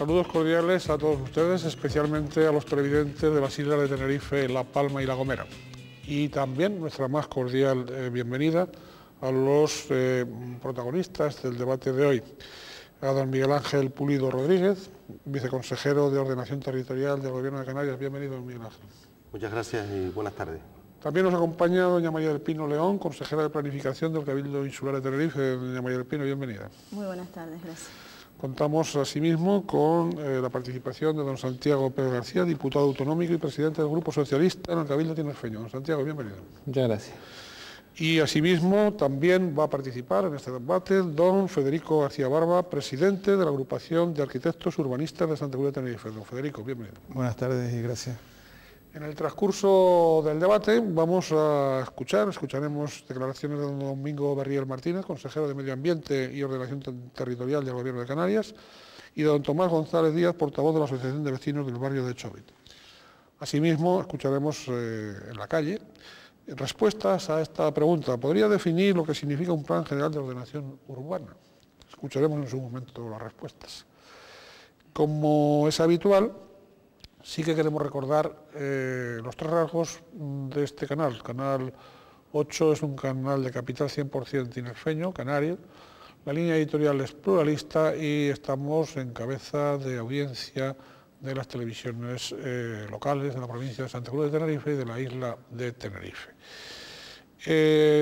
Saludos cordiales a todos ustedes, especialmente a los televidentes de las islas de Tenerife, La Palma y La Gomera. Y también nuestra más cordial bienvenida a los protagonistas del debate de hoy. A don Miguel Ángel Pulido Rodríguez, viceconsejero de Ordenación Territorial del Gobierno de Canarias. Bienvenido, Miguel Ángel. Muchas gracias y buenas tardes. También nos acompaña doña María del Pino León, consejera de Planificación del Cabildo Insular de Tenerife. Doña María del Pino, bienvenida. Muy buenas tardes, gracias. Contamos asimismo con la participación de don Santiago Pérez García, diputado autonómico y presidente del Grupo Socialista en el Cabildo tinerfeño. Don Santiago, bienvenido. Muchas gracias. Y asimismo también va a participar en este debate don Federico García Barba, presidente de la Agrupación de Arquitectos Urbanistas de Santa Cruz de Tenerife. Don Federico, bienvenido. Buenas tardes y gracias. En el transcurso del debate vamos a escucharemos declaraciones de don Domingo Berriel Martínez, consejero de Medio Ambiente y Ordenación Territorial del Gobierno de Canarias, y de don Tomás González Díaz, portavoz de la Asociación de Vecinos del Barrio de Chóvit. Asimismo, escucharemos en la calle respuestas a esta pregunta. ¿Podría definir lo que significa un plan general de ordenación urbana? Escucharemos en su momento las respuestas. Como es habitual, sí que queremos recordar los tres rasgos de este canal. Canal 8 es un canal de capital 100% tinerfeño, canario. La línea editorial es pluralista y estamos en cabeza de audiencia de las televisiones locales de la provincia de Santa Cruz de Tenerife y de la isla de Tenerife.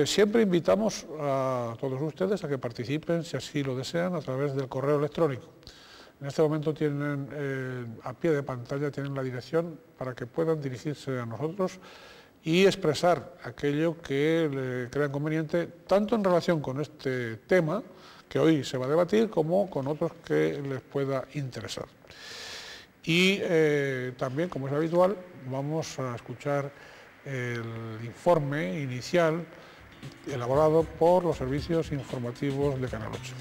Siempre invitamos a todos ustedes a que participen, si así lo desean, a través del correo electrónico. En este momento tienen a pie de pantalla tienen la dirección para que puedan dirigirse a nosotros y expresar aquello que le crean conveniente, tanto en relación con este tema que hoy se va a debatir, como con otros que les pueda interesar. Y también, como es habitual, vamos a escuchar el informe inicial elaborado por los servicios informativos de Canal 8.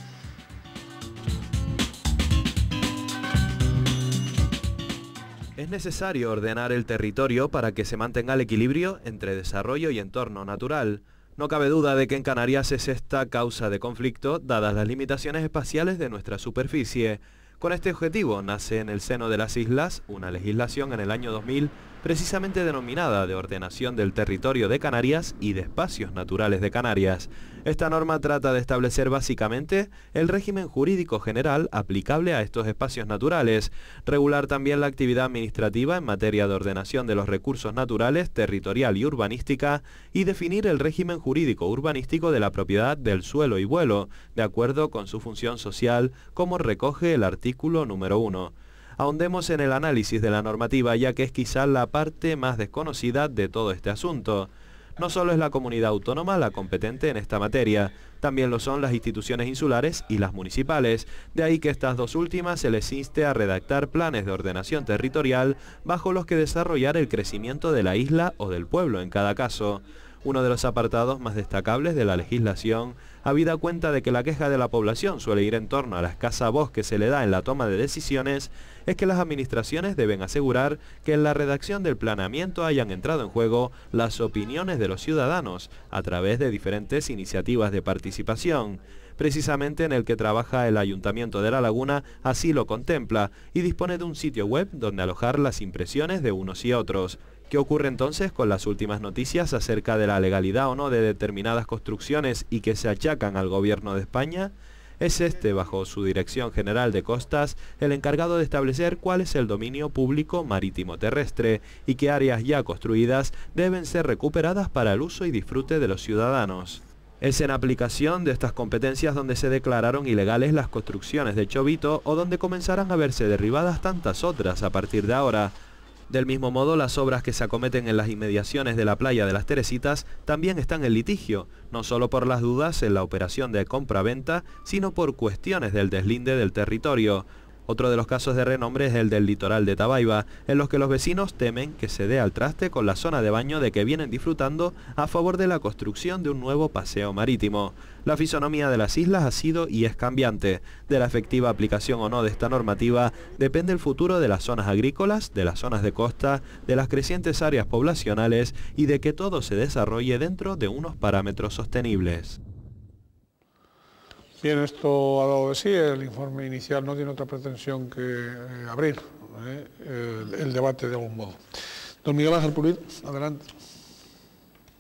Es necesario ordenar el territorio para que se mantenga el equilibrio entre desarrollo y entorno natural. No cabe duda de que en Canarias es esta causa de conflicto, dadas las limitaciones espaciales de nuestra superficie. Con este objetivo nace en el seno de las islas una legislación en el año 2000 precisamente denominada de ordenación del territorio de Canarias y de espacios naturales de Canarias. Esta norma trata de establecer básicamente el régimen jurídico general aplicable a estos espacios naturales, regular también la actividad administrativa en materia de ordenación de los recursos naturales, territorial y urbanística, y definir el régimen jurídico urbanístico de la propiedad del suelo y vuelo, de acuerdo con su función social, como recoge el artículo número 1. Ahondemos en el análisis de la normativa, ya que es quizá la parte más desconocida de todo este asunto. No solo es la comunidad autónoma la competente en esta materia, también lo son las instituciones insulares y las municipales, de ahí que estas dos últimas se les inste a redactar planes de ordenación territorial bajo los que desarrollar el crecimiento de la isla o del pueblo en cada caso. Uno de los apartados más destacables de la legislación, habida cuenta de que la queja de la población suele ir en torno a la escasa voz que se le da en la toma de decisiones, es que las administraciones deben asegurar que en la redacción del planeamiento hayan entrado en juego las opiniones de los ciudadanos a través de diferentes iniciativas de participación. Precisamente en el que trabaja el Ayuntamiento de La Laguna así lo contempla y dispone de un sitio web donde alojar las impresiones de unos y otros. ¿Qué ocurre entonces con las últimas noticias acerca de la legalidad o no de determinadas construcciones y que se achacan al Gobierno de España? Es este, bajo su Dirección General de Costas, el encargado de establecer cuál es el dominio público marítimo terrestre y qué áreas ya construidas deben ser recuperadas para el uso y disfrute de los ciudadanos. Es en aplicación de estas competencias donde se declararon ilegales las construcciones de Chóvito o donde comenzarán a verse derribadas tantas otras a partir de ahora. Del mismo modo, las obras que se acometen en las inmediaciones de la playa de las Teresitas también están en litigio, no solo por las dudas en la operación de compra-venta, sino por cuestiones del deslinde del territorio. Otro de los casos de renombre es el del litoral de Tabaiba, en los que los vecinos temen que se dé al traste con la zona de baño de que vienen disfrutando a favor de la construcción de un nuevo paseo marítimo. La fisonomía de las islas ha sido y es cambiante. De la efectiva aplicación o no de esta normativa depende el futuro de las zonas agrícolas, de las zonas de costa, de las crecientes áreas poblacionales y de que todo se desarrolle dentro de unos parámetros sostenibles. Bien, esto ha dado de sí, el informe inicial no tiene otra pretensión que abrir el debate de algún modo. Don Miguel Ángel Pulido, adelante.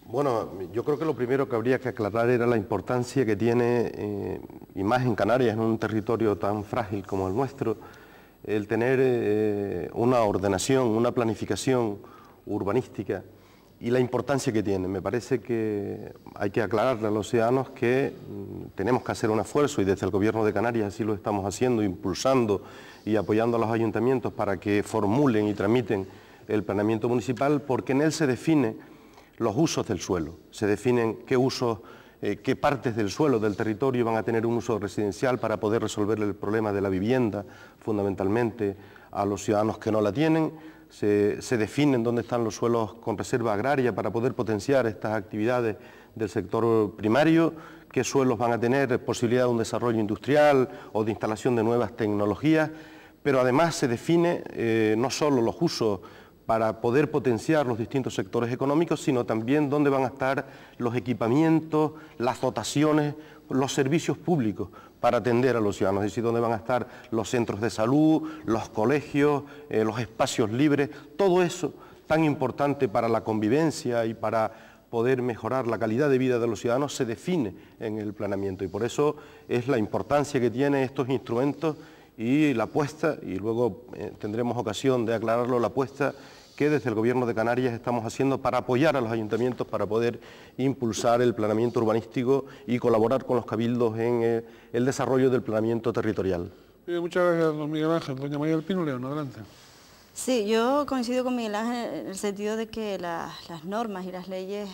Bueno, yo creo que lo primero que habría que aclarar era la importancia que tiene, y más en Canarias, en un territorio tan frágil como el nuestro, el tener una ordenación, una planificación urbanística y la importancia que tiene. Me parece que hay que aclararle a los ciudadanos que tenemos que hacer un esfuerzo, y desde el Gobierno de Canarias así lo estamos haciendo, impulsando y apoyando a los ayuntamientos para que formulen y tramiten el planeamiento municipal, porque en él se define los usos del suelo, se definen qué usos, qué partes del suelo, del territorio van a tener un uso residencial para poder resolver el problema de la vivienda, fundamentalmente a los ciudadanos que no la tienen. Se definen dónde están los suelos con reserva agraria para poder potenciar estas actividades del sector primario, qué suelos van a tener posibilidad de un desarrollo industrial o de instalación de nuevas tecnologías, pero además se define no solo los usos para poder potenciar los distintos sectores económicos, sino también dónde van a estar los equipamientos, las dotaciones, los servicios públicos para atender a los ciudadanos, es decir, dónde van a estar los centros de salud, los colegios, los espacios libres, todo eso tan importante para la convivencia y para poder mejorar la calidad de vida de los ciudadanos se define en el planeamiento, y por eso es la importancia que tienen estos instrumentos y la apuesta, y luego tendremos ocasión de aclararlo, la apuesta que desde el Gobierno de Canarias estamos haciendo para apoyar a los ayuntamientos para poder impulsar el planeamiento urbanístico y colaborar con los cabildos en el desarrollo del planeamiento territorial. Bien, muchas gracias, don Miguel Ángel. Doña María del Pino León, adelante. Sí, yo coincido con Miguel Ángel en el sentido de que las normas y las leyes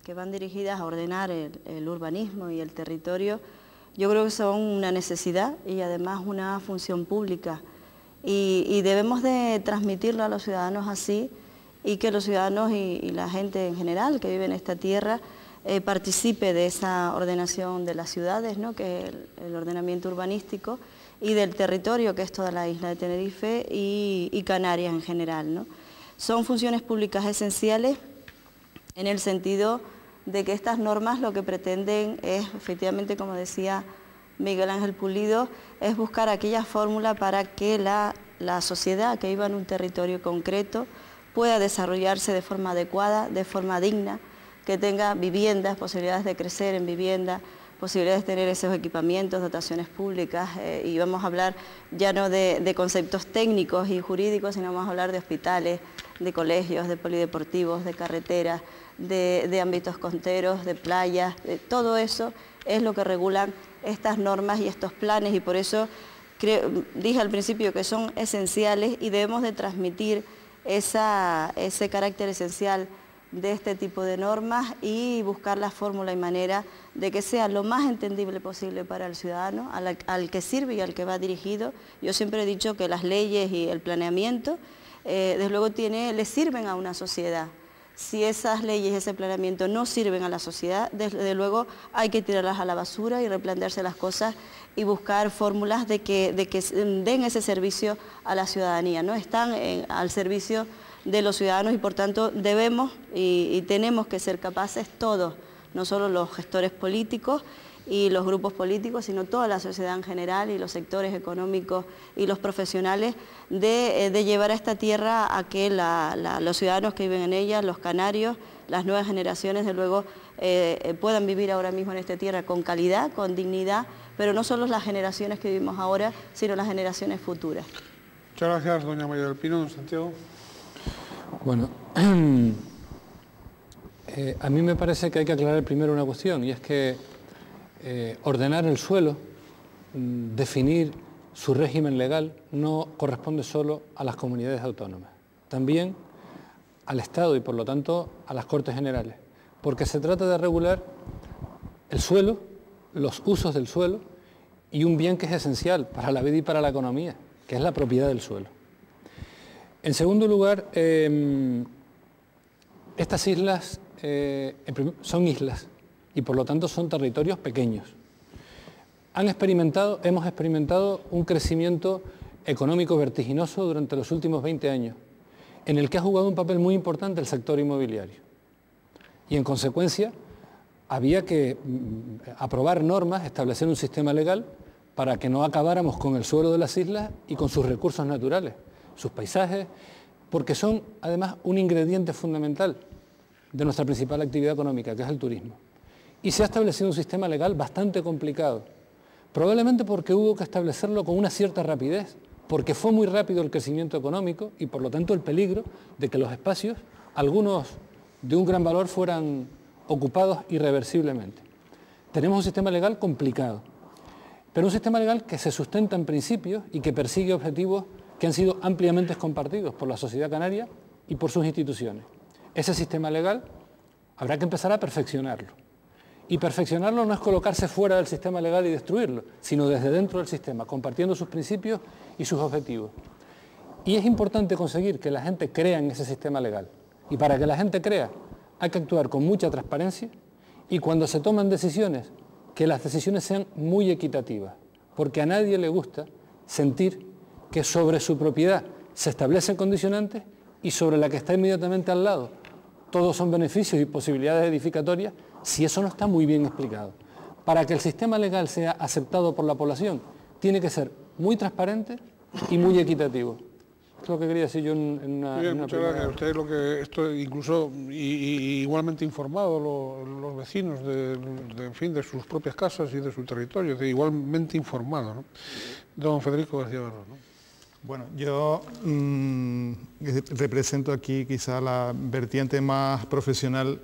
que van dirigidas a ordenar el urbanismo y el territorio, yo creo que son una necesidad y además una función pública. Y debemos de transmitirlo a los ciudadanos así, y que los ciudadanos y la gente en general que vive en esta tierra participe de esa ordenación de las ciudades, ¿no?, que es el ordenamiento urbanístico, y del territorio, que es toda la isla de Tenerife y Canarias en general, ¿no? Son funciones públicas esenciales en el sentido de que estas normas lo que pretenden es, efectivamente, como decía Miguel Ángel Pulido, es buscar aquella fórmula para que la sociedad que viva en un territorio concreto pueda desarrollarse de forma adecuada, de forma digna, que tenga viviendas, posibilidades de crecer en vivienda, posibilidades de tener esos equipamientos, dotaciones públicas, y vamos a hablar ya no de conceptos técnicos y jurídicos, sino vamos a hablar de hospitales, de colegios, de polideportivos, de carreteras, de ámbitos costeros, de playas, de todo eso es lo que regulan estas normas y estos planes, y por eso dije al principio que son esenciales y debemos de transmitir ese carácter esencial de este tipo de normas y buscar la fórmula y manera de que sea lo más entendible posible para el ciudadano, al que sirve y al que va dirigido. Yo siempre he dicho que las leyes y el planeamiento, desde luego, le sirven a una sociedad. Si esas leyes y ese planeamiento no sirven a la sociedad, desde luego hay que tirarlas a la basura y replantearse las cosas y buscar fórmulas de que den ese servicio a la ciudadanía, ¿no? Están al servicio de los ciudadanos y por tanto debemos y tenemos que ser capaces todos, no solo los gestores políticos y los grupos políticos, sino toda la sociedad en general y los sectores económicos y los profesionales, de llevar a esta tierra a que los ciudadanos que viven en ella, los canarios, las nuevas generaciones, de luego, puedan vivir ahora mismo en esta tierra con calidad, con dignidad, pero no solo las generaciones que vivimos ahora, sino las generaciones futuras. Muchas gracias, doña María del Pino. Santiago. Bueno, a mí me parece que hay que aclarar primero una cuestión, y es que ordenar el suelo, definir su régimen legal, no corresponde solo a las comunidades autónomas, también al Estado y por lo tanto a las Cortes Generales, porque se trata de regular el suelo, los usos del suelo y un bien que es esencial para la vida y para la economía, que es la propiedad del suelo. En segundo lugar, estas islas son islas y por lo tanto son territorios pequeños. Hemos experimentado un crecimiento económico vertiginoso durante los últimos 20 años, en el que ha jugado un papel muy importante el sector inmobiliario. Y en consecuencia, había que aprobar normas, establecer un sistema legal para que no acabáramos con el suelo de las islas y con sus recursos naturales, sus paisajes, porque son además un ingrediente fundamental de nuestra principal actividad económica, que es el turismo. Y se ha establecido un sistema legal bastante complicado, probablemente porque hubo que establecerlo con una cierta rapidez, porque fue muy rápido el crecimiento económico y por lo tanto el peligro de que los espacios, algunos de un gran valor, fueran ocupados irreversiblemente. Tenemos un sistema legal complicado, pero un sistema legal que se sustenta en principios y que persigue objetivos que han sido ampliamente compartidos por la sociedad canaria y por sus instituciones. Ese sistema legal habrá que empezar a perfeccionarlo. Y perfeccionarlo no es colocarse fuera del sistema legal y destruirlo, sino desde dentro del sistema, compartiendo sus principios y sus objetivos. Y es importante conseguir que la gente crea en ese sistema legal. Y para que la gente crea, hay que actuar con mucha transparencia y cuando se toman decisiones, que las decisiones sean muy equitativas, porque a nadie le gusta sentir que sobre su propiedad se establecen condicionantes y sobre la que está inmediatamente al lado todos son beneficios y posibilidades edificatorias, si eso no está muy bien explicado. Para que el sistema legal sea aceptado por la población, tiene que ser muy transparente y muy equitativo. Es lo que quería decir yo en una... Bien, muchas gracias. Usted esto incluso igualmente informado los vecinos en fin, de sus propias casas y de su territorio, igualmente informado, ¿no? Don Federico García Barros, ¿no? Bueno, yo represento aquí quizá la vertiente más profesional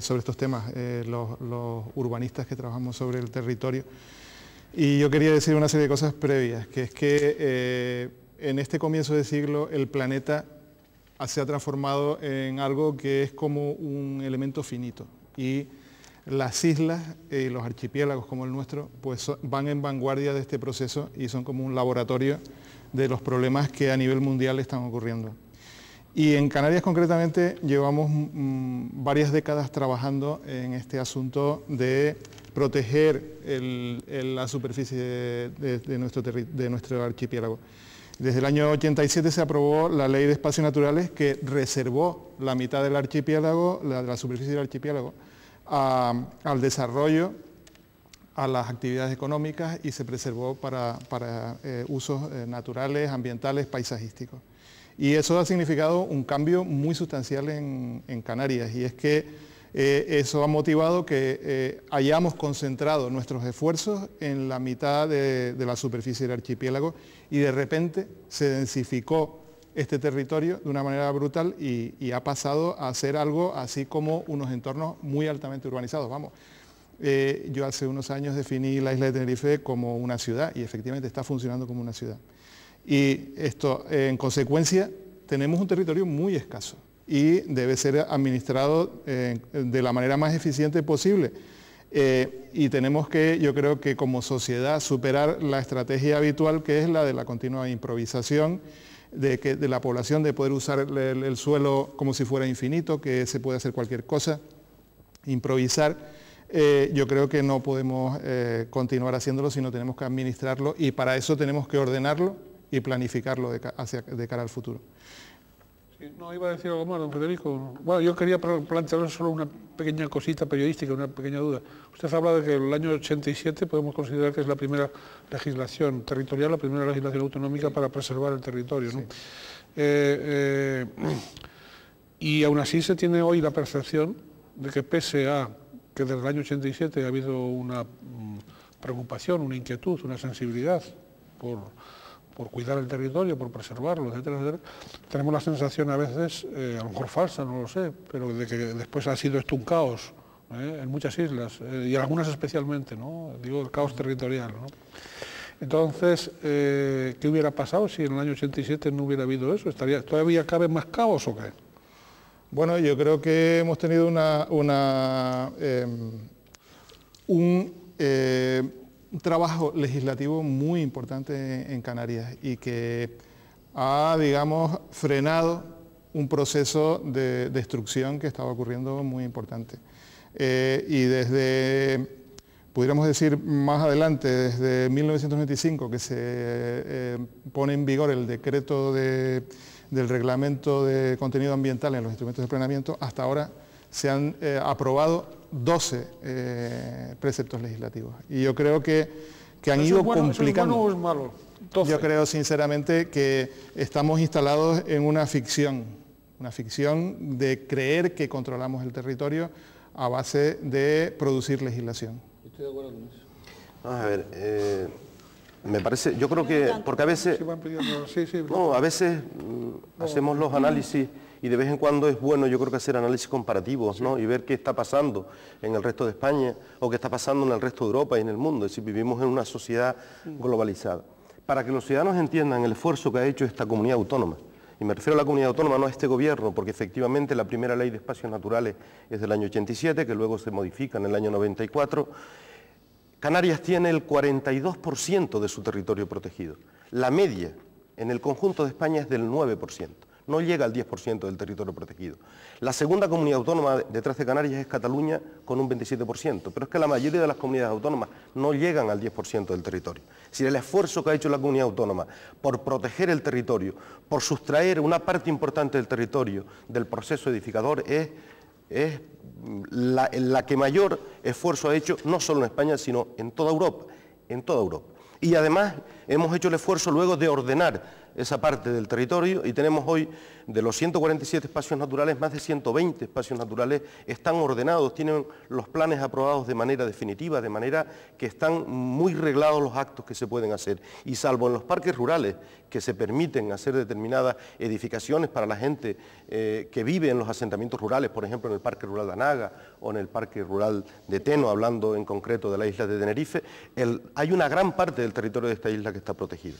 sobre estos temas, los urbanistas que trabajamos sobre el territorio. Y yo quería decir una serie de cosas previas, que es que en este comienzo de siglo el planeta se ha transformado en algo que es como un elemento finito. Y las islas y los archipiélagos como el nuestro pues van en vanguardia de este proceso y son como un laboratorio de los problemas que a nivel mundial están ocurriendo. Y en Canarias concretamente llevamos varias décadas trabajando en este asunto de proteger la superficie de nuestro archipiélago. Desde el año 87 se aprobó la Ley de Espacios Naturales que reservó la mitad del archipiélago, la superficie del archipiélago, al desarrollo, a las actividades económicas y se preservó para usos naturales, ambientales, paisajísticos. Y eso ha significado un cambio muy sustancial en Canarias y es que eso ha motivado que hayamos concentrado nuestros esfuerzos en la mitad de la superficie del archipiélago y de repente se densificó este territorio de una manera brutal y ha pasado a ser algo así como unos entornos muy altamente urbanizados. Vamos. Yo hace unos años definí la isla de Tenerife como una ciudad y efectivamente está funcionando como una ciudad. Y esto, en consecuencia, tenemos un territorio muy escaso y debe ser administrado de la manera más eficiente posible. Y tenemos que, yo creo que como sociedad, superar la estrategia habitual que es la de la continua improvisación, de la población, de poder usar el suelo como si fuera infinito, que se puede hacer cualquier cosa, improvisar. Yo creo que no podemos continuar haciéndolo, sino tenemos que administrarlo y para eso tenemos que ordenarlo y planificarlo de cara al futuro. Sí, no, iba a decir algo más, don Federico. Bueno, yo quería plantear solo una pequeña cosita periodística, una pequeña duda. Usted habla de que el año 87 podemos considerar que es la primera legislación territorial, la primera legislación autonómica para preservar el territorio, ¿no? Sí. Y aún así se tiene hoy la percepción de que pese a que desde el año 87 ha habido una preocupación, una inquietud, una sensibilidad por cuidar el territorio, por preservarlo, etcétera, etcétera, tenemos la sensación a veces, a lo mejor falsa, no lo sé, pero de que después ha sido esto un caos en muchas islas, y en algunas especialmente, ¿no? Digo, el caos territorial, ¿no? Entonces, ¿qué hubiera pasado si en el año 87 no hubiera habido eso? ¿Todavía cabe más caos o qué? Bueno, yo creo que hemos tenido un trabajo legislativo muy importante en Canarias y que ha, digamos, frenado un proceso de destrucción que estaba ocurriendo muy importante. Y desde, pudiéramos decir más adelante, desde 1995, que se pone en vigor el decreto del reglamento de contenido ambiental en los instrumentos de planeamiento, hasta ahora se han aprobado 12 preceptos legislativos. Y yo creo que han ido complicando. ¿Eso es bueno o es malo? 12. Yo creo sinceramente que estamos instalados en una ficción de creer que controlamos el territorio a base de producir legislación. Estoy de acuerdo con eso. Vamos a ver, me parece, yo creo que, porque a veces, no, a veces hacemos los análisis y de vez en cuando es bueno, yo creo que hacer análisis comparativos, ¿no? Y ver qué está pasando en el resto de España o qué está pasando en el resto de Europa y en el mundo, es decir, vivimos en una sociedad globalizada. Para que los ciudadanos entiendan el esfuerzo que ha hecho esta comunidad autónoma, y me refiero a la comunidad autónoma, no a este gobierno, porque efectivamente la primera ley de espacios naturales es del año 87, que luego se modifica en el año 94, Canarias tiene el 42% de su territorio protegido. La media en el conjunto de España es del 9%, no llega al 10% del territorio protegido. La segunda comunidad autónoma detrás de Canarias es Cataluña con un 27%, pero es que la mayoría de las comunidades autónomas no llegan al 10% del territorio. Es decir, el esfuerzo que ha hecho la comunidad autónoma por proteger el territorio, por sustraer una parte importante del territorio del proceso edificador es la que mayor esfuerzo ha hecho, no solo en España, sino en toda Europa, Y además hemos hecho el esfuerzo luego de ordenar esa parte del territorio y tenemos hoy, de los 147 espacios naturales, más de 120 espacios naturales están ordenados, tienen los planes aprobados de manera definitiva, de manera que están muy reglados los actos que se pueden hacer. Y salvo en los parques rurales, que se permiten hacer determinadas edificaciones para la gente que vive en los asentamientos rurales, por ejemplo en el Parque Rural de Anaga o en el Parque Rural de Teno, hablando en concreto de la isla de Tenerife, hay una gran parte del territorio de esta isla que está protegido.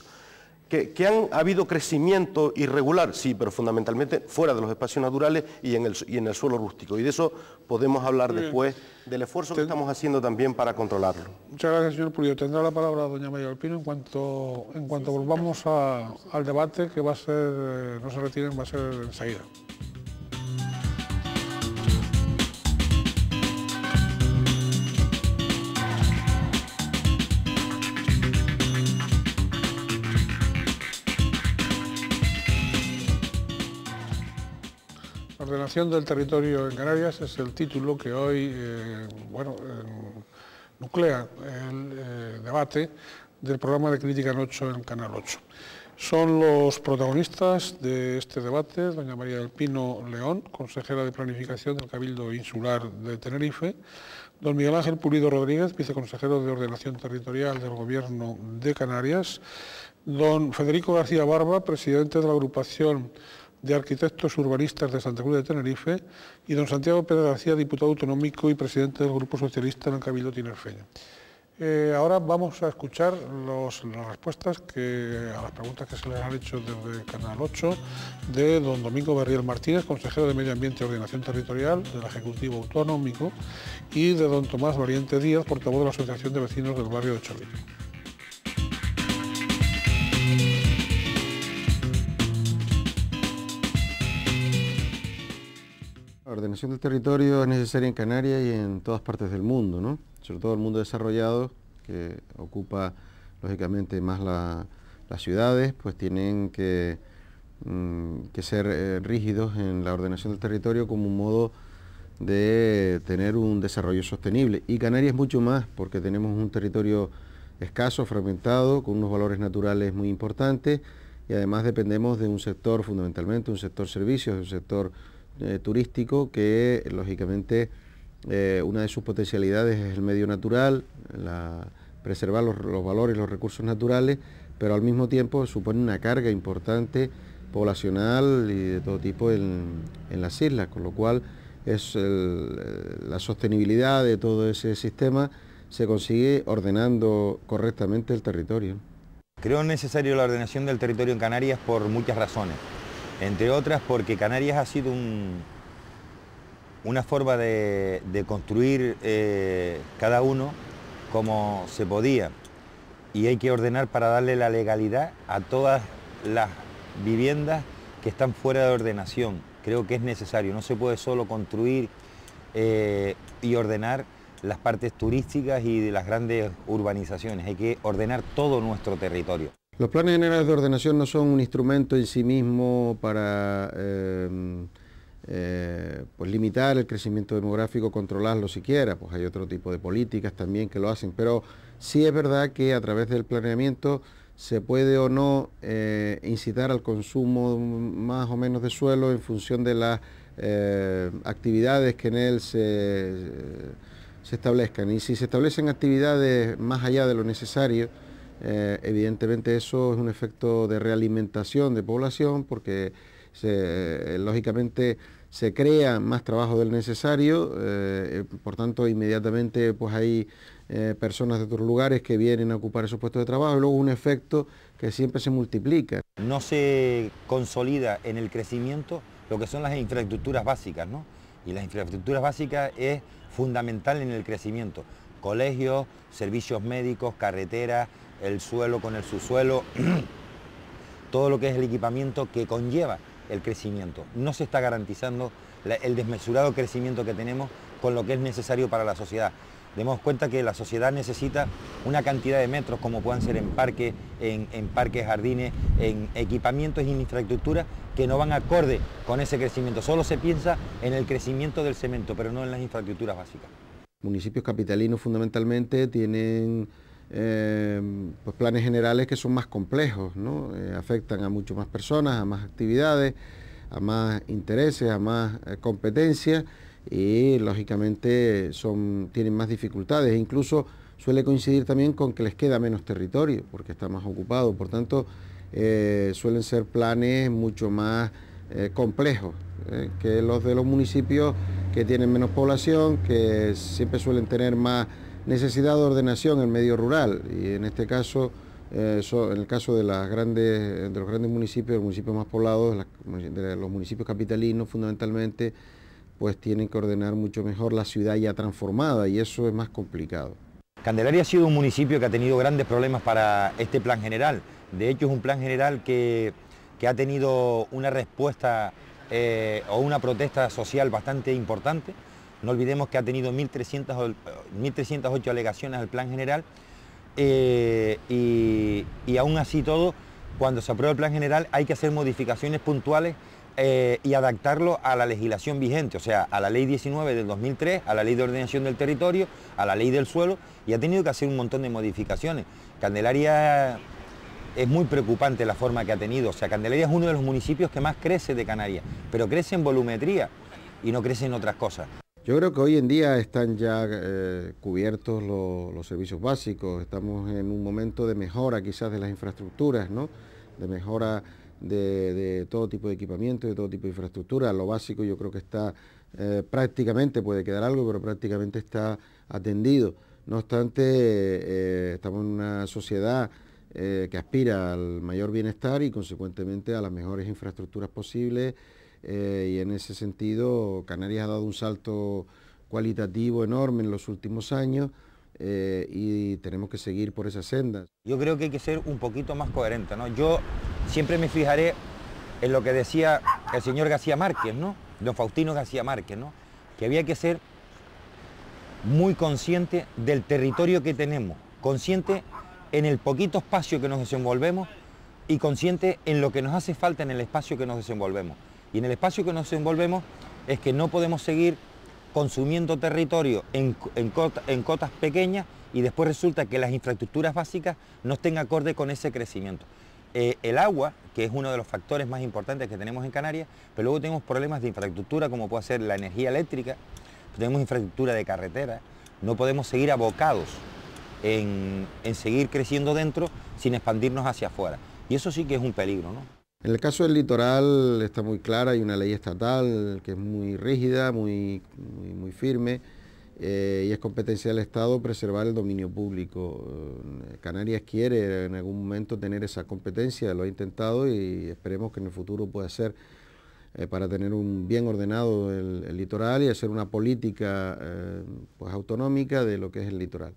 ¿Que ha habido crecimiento irregular? Sí, pero fundamentalmente fuera de los espacios naturales y en el suelo rústico. Y de eso podemos hablar después, del esfuerzo que estamos haciendo también para controlarlo. Muchas gracias, señor Pulido. Tendrá la palabra doña María del Pino en cuanto volvamos al debate, que va a ser, no se retiren, va a ser enseguida. Ordenación del territorio en Canarias es el título que hoy nuclea el debate del programa de Crítica en 8 en Canal 8. Son los protagonistas de este debate doña María del Pino León, consejera de Planificación del Cabildo Insular de Tenerife, don Miguel Ángel Pulido Rodríguez, viceconsejero de Ordenación Territorial del Gobierno de Canarias, don Federico García Barba, presidente de la agrupación de Arquitectos Urbanistas de Santa Cruz de Tenerife, y don Santiago Pérez García, diputado autonómico y presidente del Grupo Socialista en el Cabildo tinerfeño. Ahora vamos a escuchar las respuestas a las preguntas que se les han hecho desde Canal 8 de don Domingo Berriel Martínez, consejero de Medio Ambiente y Ordenación Territorial del Ejecutivo Autonómico, y de don Tomás Valiente Díaz, portavoz de la Asociación de Vecinos del Barrio de Chorrillos. La ordenación del territorio es necesaria en Canarias y en todas partes del mundo, ¿no? Sobre todo el mundo desarrollado, que ocupa lógicamente más las ciudades, pues tienen que ser rígidos en la ordenación del territorio como un modo de tener un desarrollo sostenible. Y Canarias mucho más, porque tenemos un territorio escaso, fragmentado, con unos valores naturales muy importantes, y además dependemos de un sector, fundamentalmente un sector servicios, de un sector turístico que lógicamente una de sus potencialidades es el medio natural, preservar los valores y los recursos naturales, pero al mismo tiempo supone una carga importante poblacional y de todo tipo en las islas, con lo cual la sostenibilidad de todo ese sistema se consigue ordenando correctamente el territorio. Creo necesario la ordenación del territorio en Canarias por muchas razones. Entre otras porque Canarias ha sido una forma de construir cada uno como se podía, y hay que ordenar para darle la legalidad a todas las viviendas que están fuera de ordenación. Creo que es necesario, no se puede solo construir y ordenar las partes turísticas y de las grandes urbanizaciones, hay que ordenar todo nuestro territorio. Los planes generales de ordenación no son un instrumento en sí mismo para pues limitar el crecimiento demográfico, controlarlo siquiera, pues hay otro tipo de políticas también que lo hacen, pero sí es verdad que a través del planeamiento se puede o no incitar al consumo más o menos de suelo en función de las actividades que en él se establezcan. Y si se establecen actividades más allá de lo necesario, evidentemente eso es un efecto de realimentación de población, porque lógicamente se crea más trabajo del necesario, por tanto inmediatamente pues hay personas de otros lugares que vienen a ocupar esos puestos de trabajo, y luego un efecto que siempre se multiplica. No se consolida en el crecimiento lo que son las infraestructuras básicas, ¿no? Y las infraestructuras básicas es fundamental en el crecimiento. Colegios, servicios médicos, carreteras, el suelo con el subsuelo, todo lo que es el equipamiento que conlleva el crecimiento. No se está garantizando el desmesurado crecimiento que tenemos con lo que es necesario para la sociedad. Demos cuenta que la sociedad necesita una cantidad de metros, como puedan ser en parques, jardines, en equipamientos y en infraestructuras que no van acorde con ese crecimiento. Solo se piensa en el crecimiento del cemento, pero no en las infraestructuras básicas. Municipios capitalinos fundamentalmente tienen pues planes generales que son más complejos, ¿no? Afectan a mucho más personas, a más actividades, a más intereses, a más competencias, y lógicamente tienen más dificultades. Incluso suele coincidir también con que les queda menos territorio porque está más ocupado. Por tanto, suelen ser planes mucho más complejos que los de los municipios que tienen menos población, que siempre suelen tener más necesidad de ordenación en el medio rural, y en este caso, en el caso de los grandes municipios, los municipios más poblados, de los municipios capitalinos fundamentalmente, pues tienen que ordenar mucho mejor la ciudad ya transformada, y eso es más complicado. Candelaria ha sido un municipio que ha tenido grandes problemas para este plan general. De hecho, es un plan general que ha tenido una respuesta o una protesta social bastante importante. No olvidemos que ha tenido 1.308 alegaciones al plan general, y aún así todo, cuando se aprueba el plan general hay que hacer modificaciones puntuales y adaptarlo a la legislación vigente, o sea, a la ley 19 del 2003, a la ley de ordenación del territorio, a la ley del suelo, y ha tenido que hacer un montón de modificaciones. Candelaria es muy preocupante la forma que ha tenido, o sea, Candelaria es uno de los municipios que más crece de Canarias, pero crece en volumetría y no crece en otras cosas. Yo creo que hoy en día están ya cubiertos los servicios básicos, estamos en un momento de mejora quizás de las infraestructuras, ¿no? De mejora de todo tipo de equipamiento, de todo tipo de infraestructura. Lo básico yo creo que está prácticamente, puede quedar algo, pero prácticamente está atendido. No obstante, estamos en una sociedad que aspira al mayor bienestar y consecuentemente a las mejores infraestructuras posibles, y en ese sentido Canarias ha dado un salto cualitativo enorme en los últimos años, y tenemos que seguir por esa senda. Yo creo que hay que ser un poquito más coherente, ¿no? Yo siempre me fijaré en lo que decía el señor García Márquez, ¿no? Don Faustino García Márquez, ¿no? Que había que ser muy consciente del territorio que tenemos, consciente en el poquito espacio que nos desenvolvemos y consciente en lo que nos hace falta en el espacio que nos desenvolvemos. Y en el espacio que nos desenvolvemos es que no podemos seguir consumiendo territorio en cotas pequeñas y después resulta que las infraestructuras básicas no estén acorde con ese crecimiento. El agua, que es uno de los factores más importantes que tenemos en Canarias, pero luego tenemos problemas de infraestructura como puede ser la energía eléctrica, tenemos infraestructura de carretera, no podemos seguir abocados en seguir creciendo dentro sin expandirnos hacia afuera. Y eso sí que es un peligro, ¿no? En el caso del litoral está muy clara, hay una ley estatal que es muy rígida, muy firme, y es competencia del Estado preservar el dominio público. Canarias quiere en algún momento tener esa competencia, lo ha intentado y esperemos que en el futuro pueda ser para tener un bien ordenado el litoral y hacer una política pues autonómica de lo que es el litoral.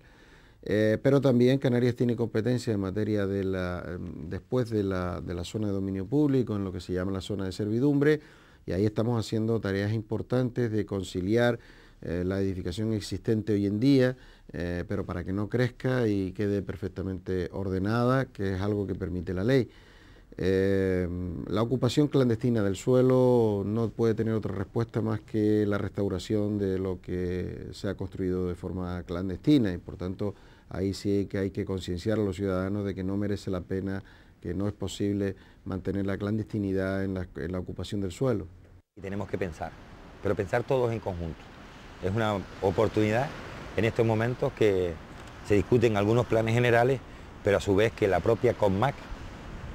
Pero también Canarias tiene competencia en materia de después de la zona de dominio público, en lo que se llama la zona de servidumbre, y ahí estamos haciendo tareas importantes de conciliar la edificación existente hoy en día, pero para que no crezca y quede perfectamente ordenada, que es algo que permite la ley. La ocupación clandestina del suelo no puede tener otra respuesta más que la restauración de lo que se ha construido de forma clandestina, y por tanto ahí sí que hay que concienciar a los ciudadanos de que no merece la pena, que no es posible mantener la clandestinidad en la ocupación del suelo. Y tenemos que pensar, pero pensar todos en conjunto. Es una oportunidad en estos momentos que se discuten algunos planes generales, pero a su vez que la propia CONMAC,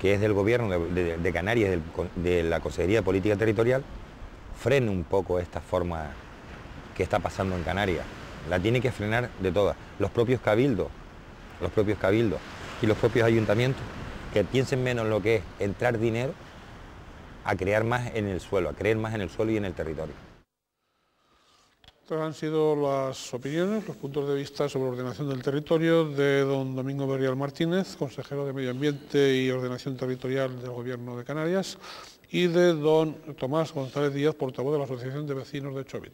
que es del gobierno de Canarias, de la Consejería de Política Territorial, frene un poco esta forma que está pasando en Canarias. La tiene que frenar de todas. Los propios cabildos y los propios ayuntamientos, que piensen menos en lo que es entrar dinero a crear más en el suelo, a creer más en el suelo y en el territorio. Estas han sido las opiniones, los puntos de vista sobre ordenación del territorio de don Domingo Berrial Martínez, consejero de Medio Ambiente y Ordenación Territorial del Gobierno de Canarias, y de don Tomás González Díaz, portavoz de la Asociación de Vecinos de Chóvit.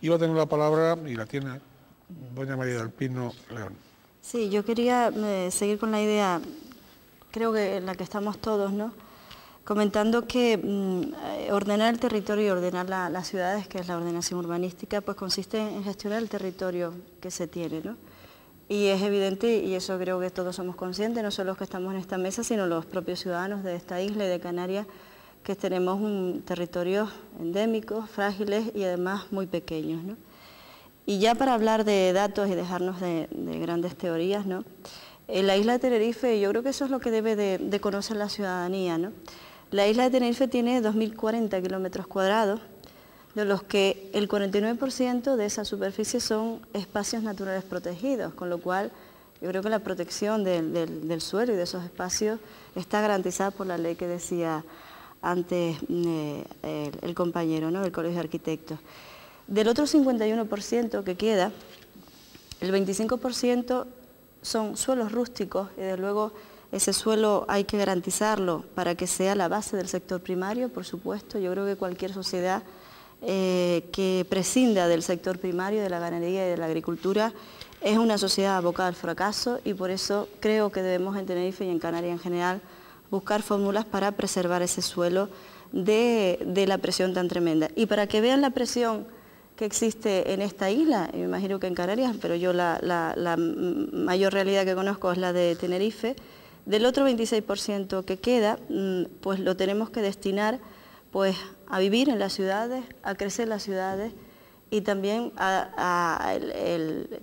Iba a tener la palabra, y la tiene, doña María del Pino León. Sí, yo quería seguir con la idea, creo que en la que estamos todos, ¿no?, comentando que ordenar el territorio y ordenar las ciudades, que es la ordenación urbanística, pues consiste en gestionar el territorio que se tiene, ¿no? Y es evidente, y eso creo que todos somos conscientes, no solo los que estamos en esta mesa, sino los propios ciudadanos de esta isla y de Canarias, que tenemos un territorio endémico, frágiles y además muy pequeños, ¿no? Y ya para hablar de datos y dejarnos de grandes teorías, ¿no?, en la isla de Tenerife, yo creo que eso es lo que debe de conocer la ciudadanía, ¿no? La isla de Tenerife tiene 2.040 kilómetros cuadrados, de los que el 49% de esa superficie son espacios naturales protegidos, con lo cual yo creo que la protección del suelo y de esos espacios está garantizada por la ley que decía antes el compañero, ¿no?, del Colegio de Arquitectos. Del otro 51% que queda, el 25% son suelos rústicos, y desde luego ese suelo hay que garantizarlo para que sea la base del sector primario, por supuesto. Yo creo que cualquier sociedad que prescinda del sector primario, de la ganadería y de la agricultura, es una sociedad abocada al fracaso, y por eso creo que debemos en Tenerife y en Canarias en general buscar fórmulas para preservar ese suelo de la presión tan tremenda. Y para que vean la presión que existe en esta isla, y me imagino que en Canarias, pero yo la mayor realidad que conozco es la de Tenerife, del otro 26% que queda, pues lo tenemos que destinar pues a vivir en las ciudades, a crecer en las ciudades, y también,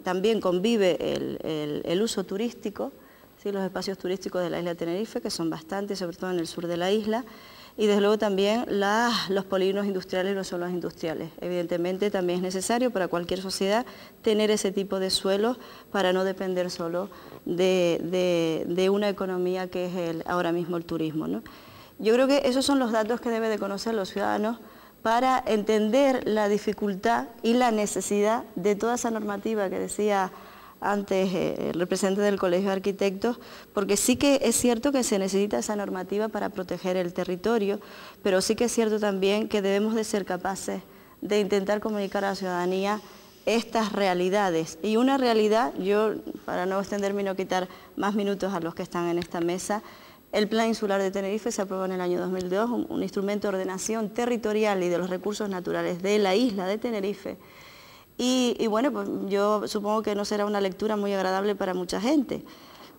también convive el uso turístico, ¿sí?, los espacios turísticos de la isla de Tenerife, que son bastantes, sobre todo en el sur de la isla, y desde luego también los polígonos industriales y los suelos industriales. Evidentemente también es necesario para cualquier sociedad tener ese tipo de suelos para no depender solo de una economía que es ahora mismo el turismo, ¿no? Yo creo que esos son los datos que deben de conocer los ciudadanos para entender la dificultad y la necesidad de toda esa normativa que decía antes el representante del Colegio de Arquitectos, porque sí que es cierto que se necesita esa normativa para proteger el territorio, pero sí que es cierto también que debemos de ser capaces de intentar comunicar a la ciudadanía estas realidades. Y una realidad, yo para no extenderme y no quitar más minutos a los que están en esta mesa, el Plan Insular de Tenerife se aprobó en el año 2002, un instrumento de ordenación territorial y de los recursos naturales de la isla de Tenerife. Y bueno, pues yo supongo que no será una lectura muy agradable para mucha gente.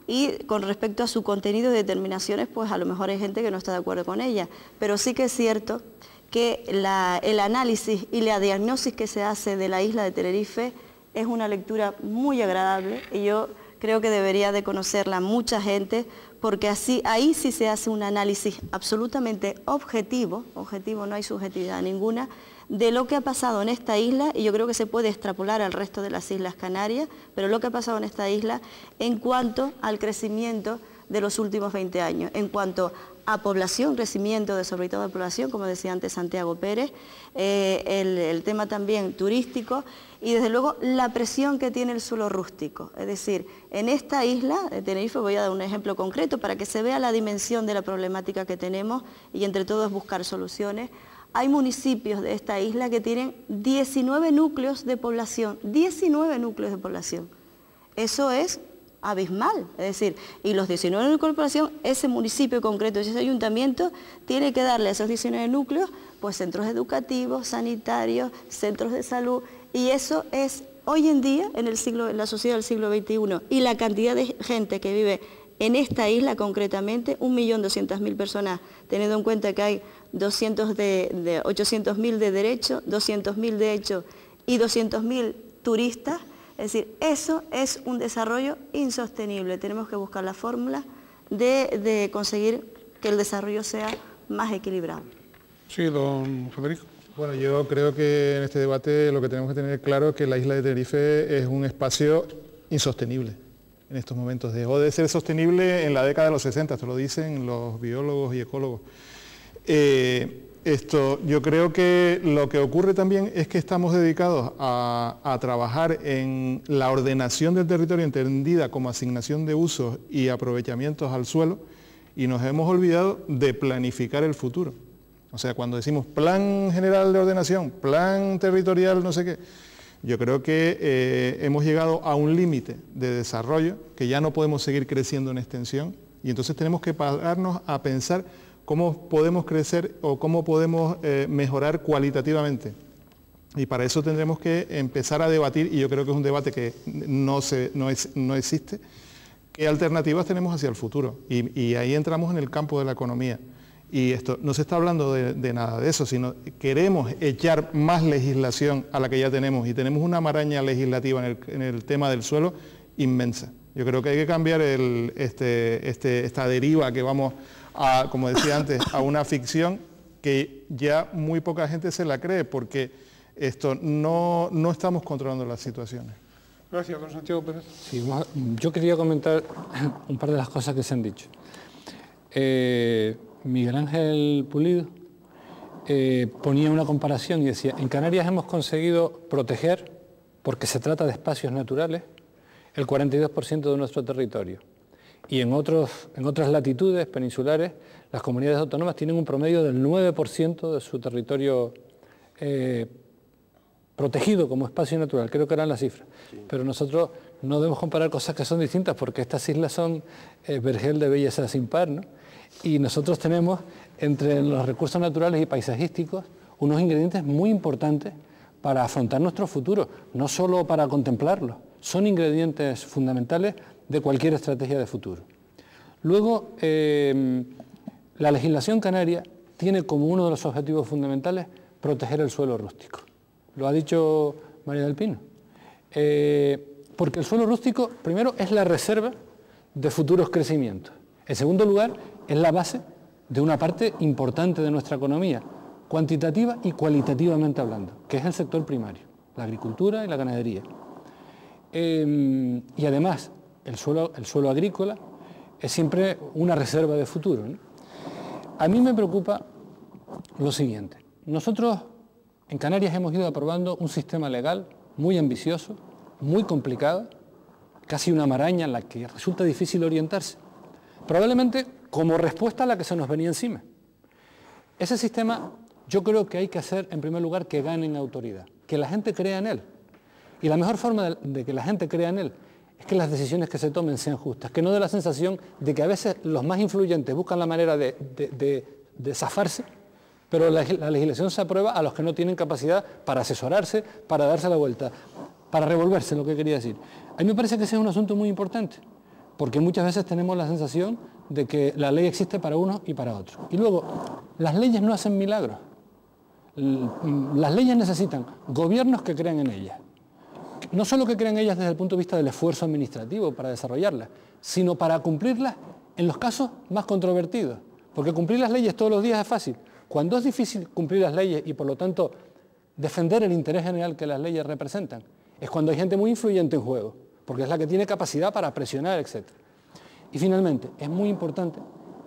Y con respecto a su contenido y determinaciones, pues a lo mejor hay gente que no está de acuerdo con ella. Pero sí que es cierto que el análisis y la diagnosis que se hace de la isla de Tenerife es una lectura muy agradable, y yo creo que debería de conocerla mucha gente, porque ahí sí se hace un análisis absolutamente objetivo, no hay subjetividad ninguna, de lo que ha pasado en esta isla, y yo creo que se puede extrapolar al resto de las Islas Canarias, pero lo que ha pasado en esta isla en cuanto al crecimiento de los últimos 20 años, en cuanto a población, crecimiento sobre todo de población, como decía antes Santiago Pérez, el tema también turístico, y desde luego la presión que tiene el suelo rústico. Es decir, en esta isla de Tenerife, voy a dar un ejemplo concreto para que se vea la dimensión de la problemática que tenemos y entre todos buscar soluciones. Hay municipios de esta isla que tienen 19 núcleos de población, 19 núcleos de población. Eso es abismal. Es decir, y los 19 de incorporación, ese municipio concreto, ese ayuntamiento, tiene que darle a esos 19 núcleos pues centros educativos, sanitarios, centros de salud, y eso es hoy en día en la sociedad del siglo XXI, y la cantidad de gente que vive en esta isla concretamente, 1.200.000 personas, teniendo en cuenta que hay 800.000 de derecho, 200.000 de hecho y 200.000 turistas. Es decir, eso es un desarrollo insostenible. Tenemos que buscar la fórmula de conseguir que el desarrollo sea más equilibrado. Sí, don Federico. Bueno, yo creo que en este debate lo que tenemos que tener claro es que la isla de Tenerife es un espacio insostenible en estos momentos. Dejó de ser sostenible en la década de los 60, esto lo dicen los biólogos y ecólogos. Yo creo que lo que ocurre también es que estamos dedicados a trabajar en la ordenación del territorio entendida como asignación de usos y aprovechamientos al suelo, y nos hemos olvidado de planificar el futuro. O sea, cuando decimos plan general de ordenación, plan territorial, no sé qué, yo creo que hemos llegado a un límite de desarrollo que ya no podemos seguir creciendo en extensión, y entonces tenemos que pararnos a pensar cómo podemos crecer o cómo podemos mejorar cualitativamente. Y para eso tendremos que empezar a debatir, y yo creo que es un debate que no existe, qué alternativas tenemos hacia el futuro. Y ahí entramos en el campo de la economía. Y esto no se está hablando de nada de eso, sino queremos echar más legislación a la que ya tenemos, y tenemos una maraña legislativa en el tema del suelo inmensa. Yo creo que hay que cambiar esta deriva que vamos a, como decía antes, a una ficción que ya muy poca gente se la cree, porque no estamos controlando las situaciones. Gracias, don Santiago Pérez. Sí, yo quería comentar un par de las cosas que se han dicho. Miguel Ángel Pulido ponía una comparación y decía, en Canarias hemos conseguido proteger, porque se trata de espacios naturales, el 42% de nuestro territorio. Y en otras latitudes peninsulares, las comunidades autónomas tienen un promedio del 9% de su territorio protegido como espacio natural, creo que eran las cifras. Sí. Pero nosotros no debemos comparar cosas que son distintas, porque estas islas son vergel de belleza sin par, ¿no? Y nosotros tenemos, entre los recursos naturales y paisajísticos, unos ingredientes muy importantes para afrontar nuestro futuro, no solo para contemplarlo, son ingredientes fundamentales de cualquier estrategia de futuro. Luego, la legislación canaria tiene como uno de los objetivos fundamentales proteger el suelo rústico. Lo ha dicho María del Pino. Porque el suelo rústico, primero, es la reserva de futuros crecimientos. En segundo lugar, es la base de una parte importante de nuestra economía, cuantitativa y cualitativamente hablando, que es el sector primario, la agricultura y la ganadería. Y además, el suelo agrícola es siempre una reserva de futuro, ¿no? A mí me preocupa lo siguiente. Nosotros en Canarias hemos ido aprobando un sistema legal muy ambicioso, muy complicado, casi una maraña en la que resulta difícil orientarse, probablemente como respuesta a la que se nos venía encima. Ese sistema yo creo que hay que hacer, en primer lugar, que gane en autoridad, que la gente crea en él. Y la mejor forma de que la gente crea en él es que las decisiones que se tomen sean justas, que no dé la sensación de que a veces los más influyentes buscan la manera de zafarse, pero la legislación se aprueba a los que no tienen capacidad para asesorarse, para darse la vuelta, para revolverse, lo que quería decir. A mí me parece que ese es un asunto muy importante, porque muchas veces tenemos la sensación de que la ley existe para unos y para otros. Y luego, las leyes no hacen milagros. Las leyes necesitan gobiernos que crean en ellas. No solo que crean en ellas desde el punto de vista del esfuerzo administrativo para desarrollarlas, sino para cumplirlas en los casos más controvertidos. Porque cumplir las leyes todos los días es fácil. Cuando es difícil cumplir las leyes y por lo tanto defender el interés general que las leyes representan, es cuando hay gente muy influyente en juego, porque es la que tiene capacidad para presionar, etc. Y finalmente, es muy importante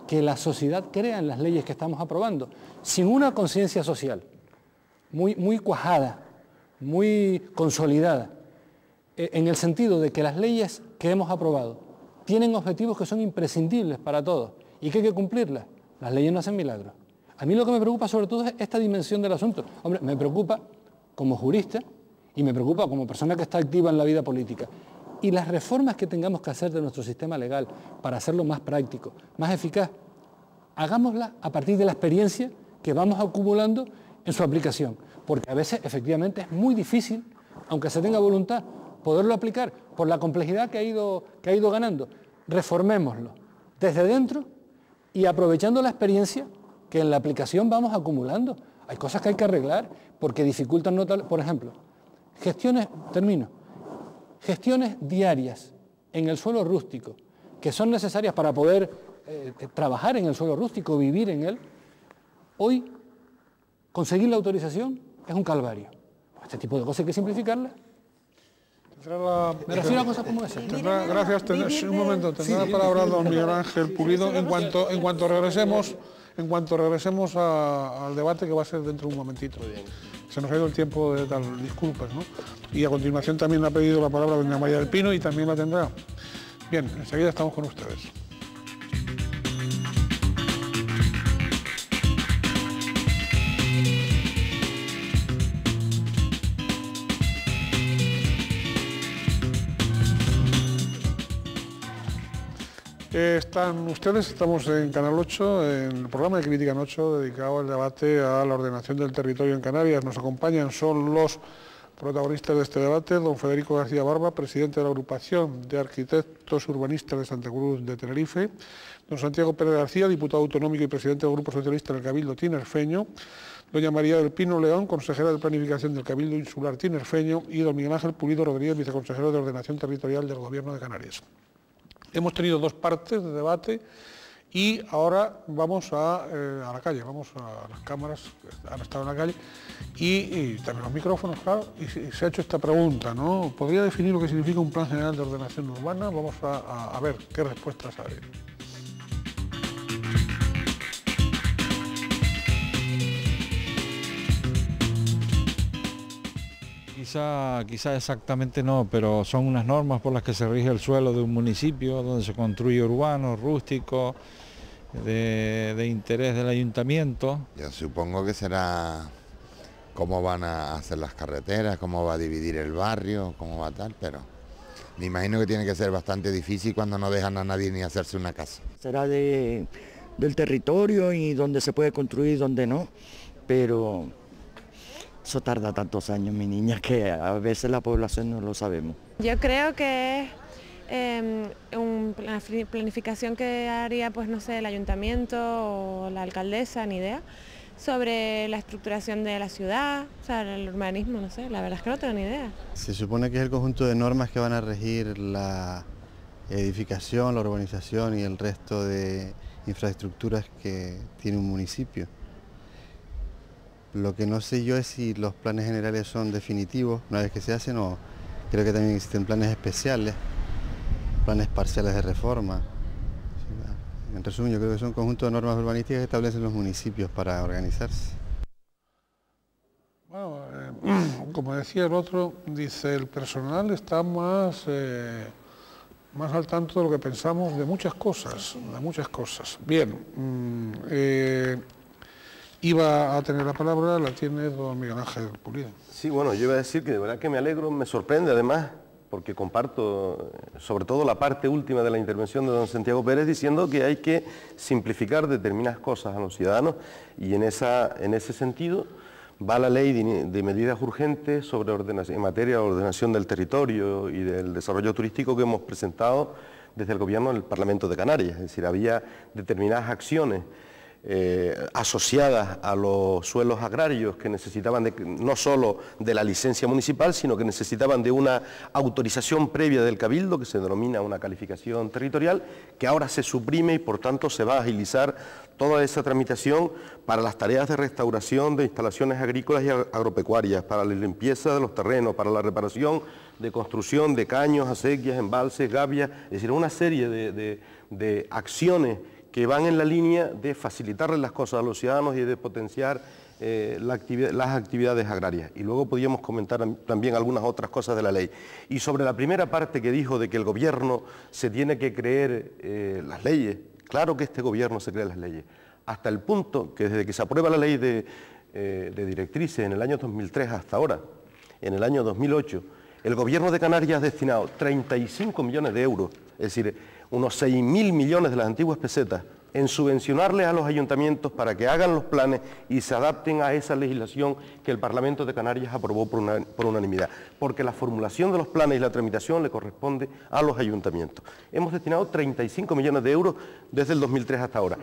que la sociedad crea en las leyes que estamos aprobando, sin una conciencia social muy cuajada, muy consolidada, en el sentido de que las leyes que hemos aprobado tienen objetivos que son imprescindibles para todos y que hay que cumplirlas. Las leyes no hacen milagros. A mí lo que me preocupa sobre todo es esta dimensión del asunto. Hombre, me preocupa como jurista y me preocupa como persona que está activa en la vida política. y las reformas que tengamos que hacer de nuestro sistema legal para hacerlo más práctico, más eficaz, hagámoslas a partir de la experiencia que vamos acumulando en su aplicación, porque a veces efectivamente es muy difícil, aunque se tenga voluntad, poderlo aplicar por la complejidad que ha ido ganando. Reformémoslo desde dentro y aprovechando la experiencia que en la aplicación vamos acumulando. Hay cosas que hay que arreglar porque dificultan notablemente. Por ejemplo, gestiones diarias en el suelo rústico que son necesarias para poder trabajar en el suelo rústico, vivir en él. Hoy, conseguir la autorización es un calvario. Este tipo de cosas hay que simplificarlas. Me refiero a cosas como esa. Gracias. Un momento, tendrá la palabra don Miguel Ángel Pulido en cuanto regresemos al debate, que va a ser dentro de un momentito. Se nos ha ido el tiempo de dar disculpas, ¿no? Y a continuación también ha pedido la palabra doña María del Pino y también la tendrá. Bien, enseguida estamos con ustedes. Están ustedes, estamos en Canal 8, en el programa de Crítica en 8, dedicado al debate a la ordenación del territorio en Canarias. Nos acompañan, son los protagonistas de este debate, don Federico García Barba, presidente de la Agrupación de Arquitectos Urbanistas de Santa Cruz de Tenerife, don Santiago Pérez García, diputado autonómico y presidente del Grupo Socialista del Cabildo Tinerfeño, doña María del Pino León, consejera de Planificación del Cabildo Insular Tinerfeño, y don Miguel Ángel Pulido Rodríguez, viceconsejero de Ordenación Territorial del Gobierno de Canarias. Hemos tenido dos partes de debate y ahora vamos a la calle, vamos a las cámaras que han estado en la calle y también los micrófonos, claro, y se ha hecho esta pregunta, ¿no? ¿Podría definir lo que significa un plan general de ordenación urbana? Vamos a ver qué respuestas hay. Quizá exactamente no, pero son unas normas por las que se rige el suelo de un municipio, donde se construye urbano, rústico, de interés del ayuntamiento. Yo supongo que será cómo van a hacer las carreteras, cómo va a dividir el barrio, cómo va a tal, pero me imagino que tiene que ser bastante difícil cuando no dejan a nadie ni hacerse una casa. Será del territorio y donde se puede construir, donde no, pero eso tarda tantos años, mi niña, que a veces la población no lo sabemos. Yo creo que es una planificación que haría, pues no sé, el ayuntamiento o la alcaldesa, ni idea, sobre la estructuración de la ciudad, o sea, el urbanismo, no sé, la verdad es que no tengo ni idea. Se supone que es el conjunto de normas que van a regir la edificación, la urbanización y el resto de infraestructuras que tiene un municipio. Lo que no sé yo es si los planes generales son definitivos una vez que se hacen, o creo que también existen planes especiales, planes parciales de reforma. En resumen, yo creo que son un conjunto de normas urbanísticas que establecen los municipios para organizarse. Bueno, como decía el otro, dice, el personal está más al tanto de lo que pensamos de muchas cosas, Bien, iba a tener la palabra, la tiene don Miguel Ángel Pulido. Sí, bueno, yo iba a decir que de verdad que me alegro, me sorprende además, porque comparto sobre todo la parte última de la intervención de don Santiago Pérez, diciendo que hay que simplificar determinadas cosas a los ciudadanos, y en ese sentido va la ley de medidas urgentes sobre en materia de ordenación del territorio y del desarrollo turístico que hemos presentado desde el Gobierno del Parlamento de Canarias. Es decir, había determinadas acciones asociadas a los suelos agrarios que necesitaban no solo de la licencia municipal, sino que necesitaban de una autorización previa del Cabildo, que se denomina una calificación territorial, que ahora se suprime y por tanto se va a agilizar toda esa tramitación para las tareas de restauración de instalaciones agrícolas y agropecuarias, para la limpieza de los terrenos, para la reparación de construcción de caños, acequias, embalses, gavias, es decir, una serie de acciones que van en la línea de facilitarle las cosas a los ciudadanos y de potenciar las actividades agrarias. Y luego podíamos comentar también algunas otras cosas de la ley. Y sobre la primera parte que dijo de que el gobierno se tiene que creer las leyes, claro que este gobierno se cree las leyes, hasta el punto que desde que se aprueba la ley de directrices en el año 2003 hasta ahora, en el año 2008, El Gobierno de Canarias ha destinado 35 millones de euros, es decir, unos 6.000 millones de las antiguas pesetas, en subvencionarles a los ayuntamientos para que hagan los planes y se adapten a esa legislación que el Parlamento de Canarias aprobó por unanimidad, porque la formulación de los planes y la tramitación le corresponde a los ayuntamientos. Hemos destinado 35 millones de euros desde el 2003 hasta ahora.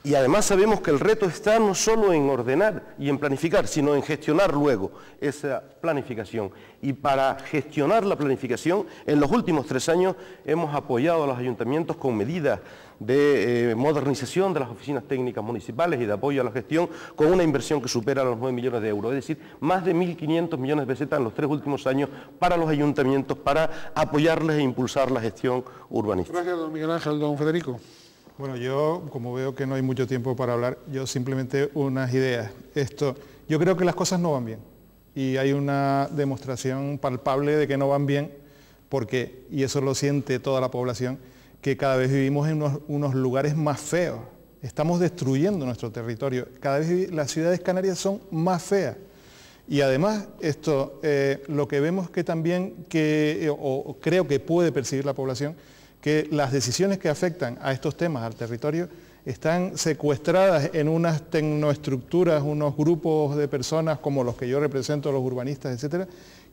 Y además sabemos que el reto está no solo en ordenar y en planificar, sino en gestionar luego esa planificación. Y para gestionar la planificación, en los últimos 3 años hemos apoyado a los ayuntamientos con medidas de modernización de las oficinas técnicas municipales y de apoyo a la gestión, con una inversión que supera los 9 millones de euros, es decir, más de 1.500 millones de pesetas en los 3 últimos años para los ayuntamientos, para apoyarles e impulsar la gestión urbanística. Gracias, don Miguel Ángel. Don Federico. Bueno, yo, como veo que no hay mucho tiempo para hablar, yo simplemente unas ideas. Yo creo que las cosas no van bien y hay una demostración palpable de que no van bien porque, y eso lo siente toda la población, que cada vez vivimos en unos lugares más feos. Estamos destruyendo nuestro territorio. Cada vez las ciudades canarias son más feas. Y además, lo que vemos que también, o creo que puede percibir la población, que las decisiones que afectan a estos temas, al territorio, están secuestradas en unas tecnoestructuras, unos grupos de personas como los que yo represento, los urbanistas, etcétera,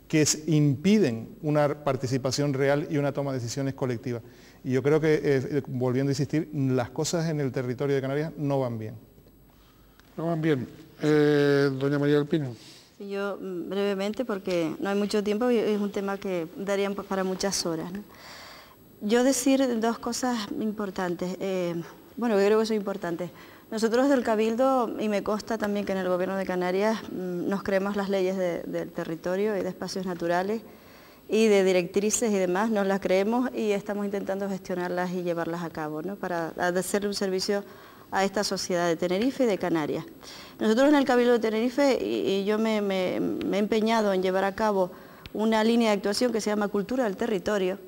que impiden una participación real y una toma de decisiones colectivas. Y yo creo que, volviendo a insistir, las cosas en el territorio de Canarias no van bien. No van bien. Doña María del Pino. Sí, yo brevemente, porque no hay mucho tiempo y es un tema que darían para muchas horas, ¿no? Yo decir 2 cosas importantes, bueno, yo creo que son importantes. Nosotros del Cabildo, y me consta también que en el Gobierno de Canarias, nos creemos las leyes del territorio y de espacios naturales y de directrices y demás, nos las creemos y estamos intentando gestionarlas y llevarlas a cabo, ¿no? Para hacerle un servicio a esta sociedad de Tenerife y de Canarias. Nosotros en el Cabildo de Tenerife, y yo me he empeñado en llevar a cabo una línea de actuación que se llama Cultura del Territorio,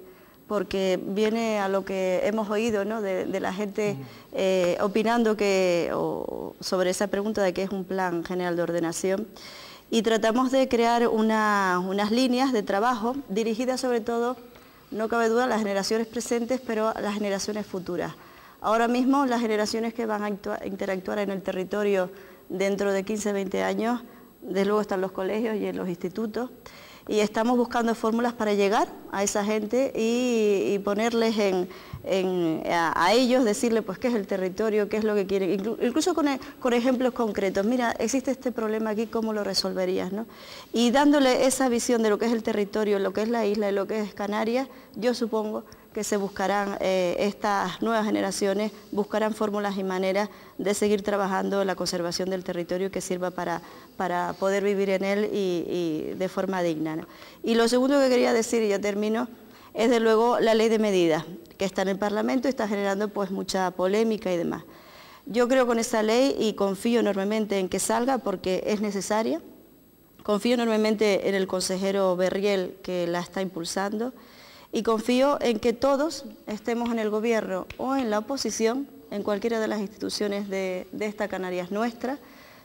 porque viene a lo que hemos oído, ¿no? de la gente opinando sobre esa pregunta de qué es un plan general de ordenación, y tratamos de crear unas líneas de trabajo dirigidas sobre todo, no cabe duda, a las generaciones presentes, pero a las generaciones futuras. Ahora mismo las generaciones que van a interactuar en el territorio dentro de 15, 20 años, desde luego están los colegios y en los institutos, y estamos buscando fórmulas para llegar a esa gente y ponerles a ellos, decirles pues qué es el territorio, qué es lo que quieren, incluso con ejemplos concretos. Mira, existe este problema aquí, ¿cómo lo resolverías, ¿no? Y dándole esa visión de lo que es el territorio, lo que es la isla y lo que es Canarias, yo supongo que se buscarán, estas nuevas generaciones buscarán fórmulas y maneras de seguir trabajando en la conservación del territorio que sirva para poder vivir en él y de forma digna, ¿no? Y lo segundo que quería decir, y ya termino, es de luego la ley de medidas, que está en el Parlamento y está generando pues mucha polémica y demás. Yo creo con esa ley y confío enormemente en que salga porque es necesaria, confío enormemente en el consejero Berriel que la está impulsando, y confío en que todos, estemos en el gobierno o en la oposición, en cualquiera de las instituciones de esta Canarias nuestra,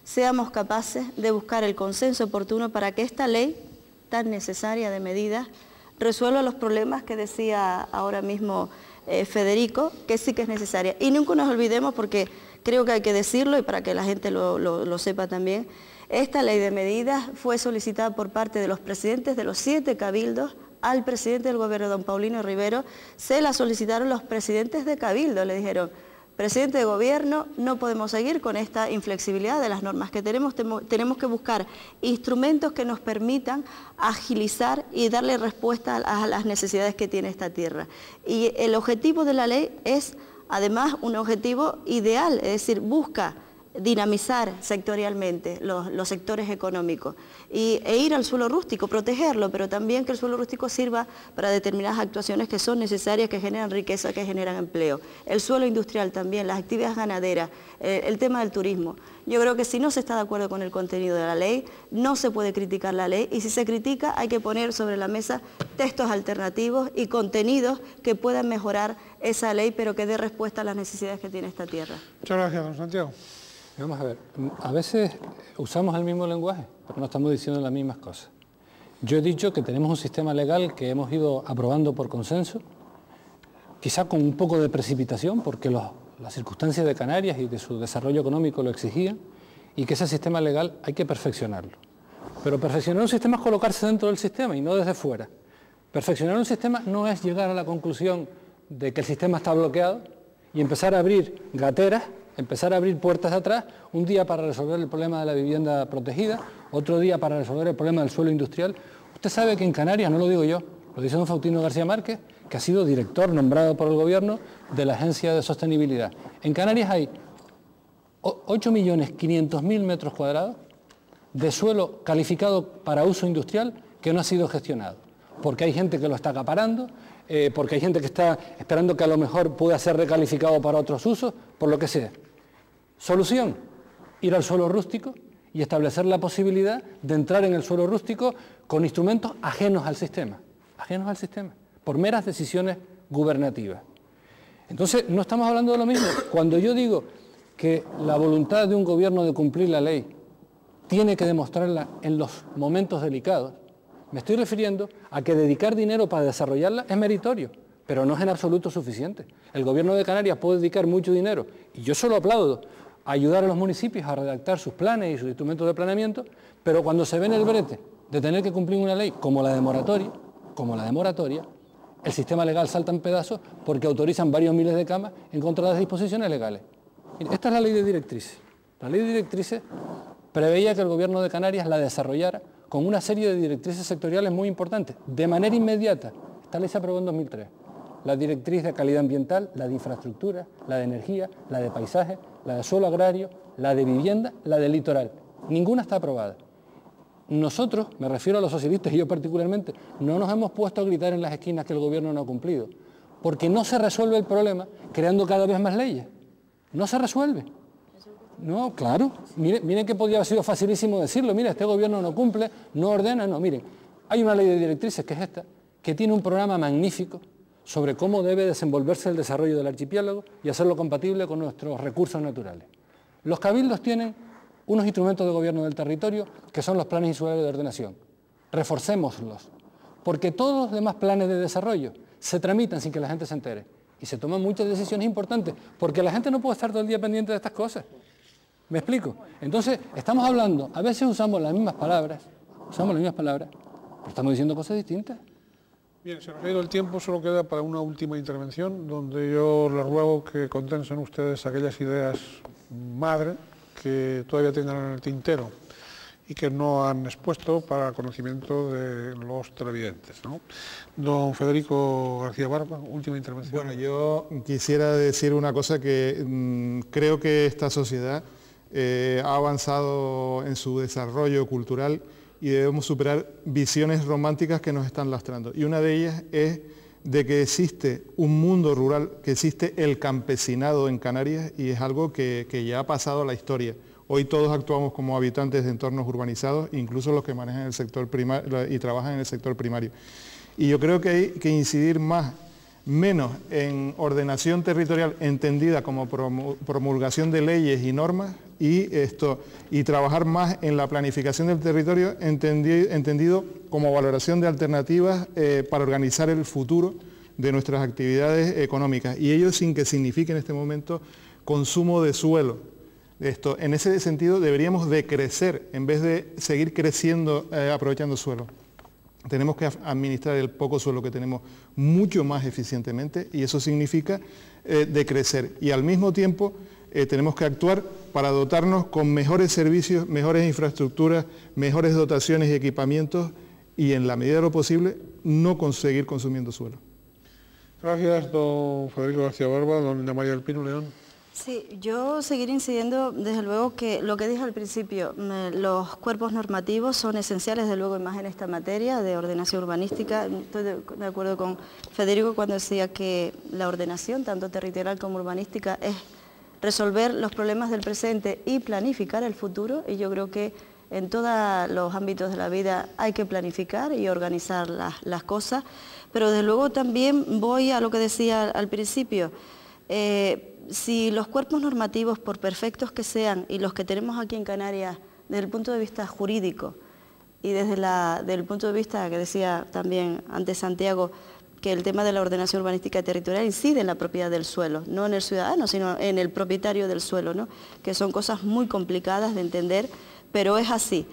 seamos capaces de buscar el consenso oportuno para que esta ley tan necesaria de medidas resuelva los problemas que decía ahora mismo Federico, que sí que es necesaria. Y nunca nos olvidemos, porque creo que hay que decirlo y para que la gente lo sepa también, esta ley de medidas fue solicitada por parte de los presidentes de los 7 cabildos al presidente del gobierno, don Paulino Rivero. Se la solicitaron los presidentes de cabildo, le dijeron: presidente de gobierno, no podemos seguir con esta inflexibilidad de las normas que tenemos que buscar instrumentos que nos permitan agilizar y darle respuesta a las necesidades que tiene esta tierra. Y el objetivo de la ley es, además, un objetivo ideal, es decir, busca dinamizar sectorialmente los sectores económicos e ir al suelo rústico, protegerlo, pero también que el suelo rústico sirva para determinadas actuaciones que son necesarias, que generan riqueza, que generan empleo. El suelo industrial también, las actividades ganaderas, el tema del turismo. Yo creo que si no se está de acuerdo con el contenido de la ley, no se puede criticar la ley, y si se critica hay que poner sobre la mesa textos alternativos y contenidos que puedan mejorar esa ley, pero que dé respuesta a las necesidades que tiene esta tierra. Muchas gracias, don Santiago. Vamos a ver, a veces usamos el mismo lenguaje, pero no estamos diciendo las mismas cosas. Yo he dicho que tenemos un sistema legal que hemos ido aprobando por consenso, quizá con un poco de precipitación, porque las circunstancias de Canarias y de su desarrollo económico lo exigían, y que ese sistema legal hay que perfeccionarlo. Pero perfeccionar un sistema es colocarse dentro del sistema y no desde fuera. Perfeccionar un sistema no es llegar a la conclusión de que el sistema está bloqueado y empezar a abrir gateras, empezar a abrir puertas de atrás, un día para resolver el problema de la vivienda protegida, otro día para resolver el problema del suelo industrial. Usted sabe que en Canarias, no lo digo yo, lo dice don Faustino García Márquez, que ha sido director nombrado por el gobierno de la Agencia de Sostenibilidad. En Canarias hay 8.500.000 metros cuadrados de suelo calificado para uso industrial que no ha sido gestionado, porque hay gente que lo está acaparando, porque hay gente que está esperando que a lo mejor pueda ser recalificado para otros usos, por lo que sea. Solución, ir al suelo rústico y establecer la posibilidad de entrar en el suelo rústico con instrumentos ajenos al sistema, por meras decisiones gubernativas. Entonces, no estamos hablando de lo mismo. Cuando yo digo que la voluntad de un gobierno de cumplir la ley tiene que demostrarla en los momentos delicados, me estoy refiriendo a que dedicar dinero para desarrollarla es meritorio, pero no es en absoluto suficiente. El gobierno de Canarias puede dedicar mucho dinero, y yo solo aplaudo, a ayudar a los municipios a redactar sus planes y sus instrumentos de planeamiento, pero cuando se ve en el brete de tener que cumplir una ley como la de moratoria, el sistema legal salta en pedazos porque autorizan varios miles de camas en contra de las disposiciones legales. Esta es la ley de directrices. La ley de directrices preveía que el gobierno de Canarias la desarrollara con una serie de directrices sectoriales muy importantes, de manera inmediata. Esta ley se aprobó en 2003. La directriz de calidad ambiental, la de infraestructura, la de energía, la de paisaje, la de suelo agrario, la de vivienda, la del litoral. Ninguna está aprobada. Nosotros, me refiero a los socialistas y yo particularmente, no nos hemos puesto a gritar en las esquinas que el gobierno no ha cumplido, porque no se resuelve el problema creando cada vez más leyes. No se resuelve. No, claro. Miren que podría haber sido facilísimo decirlo. Mira, este gobierno no cumple, no ordena. No, miren, hay una ley de directrices, que es esta, que tiene un programa magnífico sobre cómo debe desenvolverse el desarrollo del archipiélago y hacerlo compatible con nuestros recursos naturales. Los cabildos tienen unos instrumentos de gobierno del territorio que son los planes insulares de ordenación. Reforcémoslos, porque todos los demás planes de desarrollo se tramitan sin que la gente se entere y se toman muchas decisiones importantes, porque la gente no puede estar todo el día pendiente de estas cosas. ¿Me explico? Entonces, estamos hablando, a veces usamos las mismas palabras, pero estamos diciendo cosas distintas. Bien, se nos ha ido el tiempo, solo queda para una última intervención, donde yo les ruego que condensen ustedes aquellas ideas madre que todavía tengan en el tintero y que no han expuesto para conocimiento de los televidentes, ¿no? Don Federico García Barba, última intervención. Bueno, yo quisiera decir una cosa que creo que esta sociedad ha avanzado en su desarrollo cultural y debemos superar visiones románticas que nos están lastrando. Y una de ellas es de que existe un mundo rural, que existe el campesinado en Canarias y es algo que ya ha pasado a la historia. Hoy todos actuamos como habitantes de entornos urbanizados, incluso los que manejan el sector primario y trabajan en el sector primario. Y yo creo que hay que incidir menos en ordenación territorial entendida como promulgación de leyes y normas y trabajar más en la planificación del territorio entendido como valoración de alternativas para organizar el futuro de nuestras actividades económicas y ello sin que signifique en este momento consumo de suelo. En ese sentido deberíamos de crecer en vez de seguir creciendo aprovechando suelo. Tenemos que administrar el poco suelo que tenemos mucho más eficientemente y eso significa decrecer. Y al mismo tiempo tenemos que actuar para dotarnos con mejores servicios, mejores infraestructuras, mejores dotaciones y equipamientos y en la medida de lo posible no conseguir consumiendo suelo. Gracias, don Federico García Barba. Don Inda María del Pino León. Sí, yo seguiré incidiendo, desde luego, que lo que dije al principio, los cuerpos normativos son esenciales, desde luego, y más en esta materia de ordenación urbanística. Estoy de acuerdo con Federico cuando decía que la ordenación, tanto territorial como urbanística, es resolver los problemas del presente y planificar el futuro, y yo creo que en todos los ámbitos de la vida hay que planificar y organizar las cosas, pero desde luego también voy a lo que decía al principio. Si los cuerpos normativos, por perfectos que sean, y los que tenemos aquí en Canarias, desde el punto de vista jurídico, y desde del punto de vista que decía también antes Santiago, que el tema de la ordenación urbanística territorial incide en la propiedad del suelo, no en el ciudadano, sino en el propietario del suelo, ¿no? Que son cosas muy complicadas de entender, pero es así.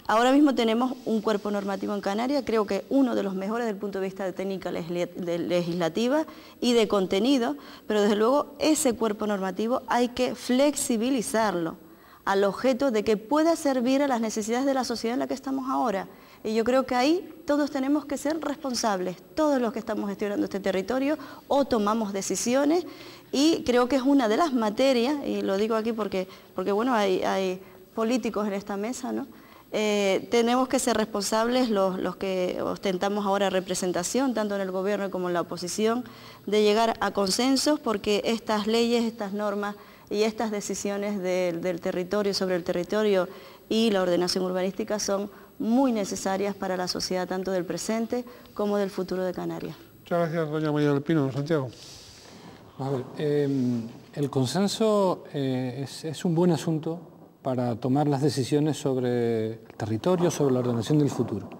Ahora mismo tenemos un cuerpo normativo en Canarias, creo que uno de los mejores desde el punto de vista de técnica legislativa y de contenido, pero desde luego ese cuerpo normativo hay que flexibilizarlo al objeto de que pueda servir a las necesidades de la sociedad en la que estamos ahora. Y yo creo que ahí todos tenemos que ser responsables, todos los que estamos gestionando este territorio, o tomamos decisiones, y creo que es una de las materias, y lo digo aquí porque bueno, hay políticos en esta mesa, ¿no? Tenemos que ser responsables los que ostentamos ahora representación, tanto en el gobierno como en la oposición, de llegar a consensos, porque estas leyes, estas normas y estas decisiones del territorio, sobre el territorio y la ordenación urbanística son muy necesarias para la sociedad, tanto del presente como del futuro de Canarias. Muchas gracias, doña María del Pino. Santiago. A ver, el consenso es un buen asunto para tomar las decisiones sobre el territorio, sobre la ordenación del futuro.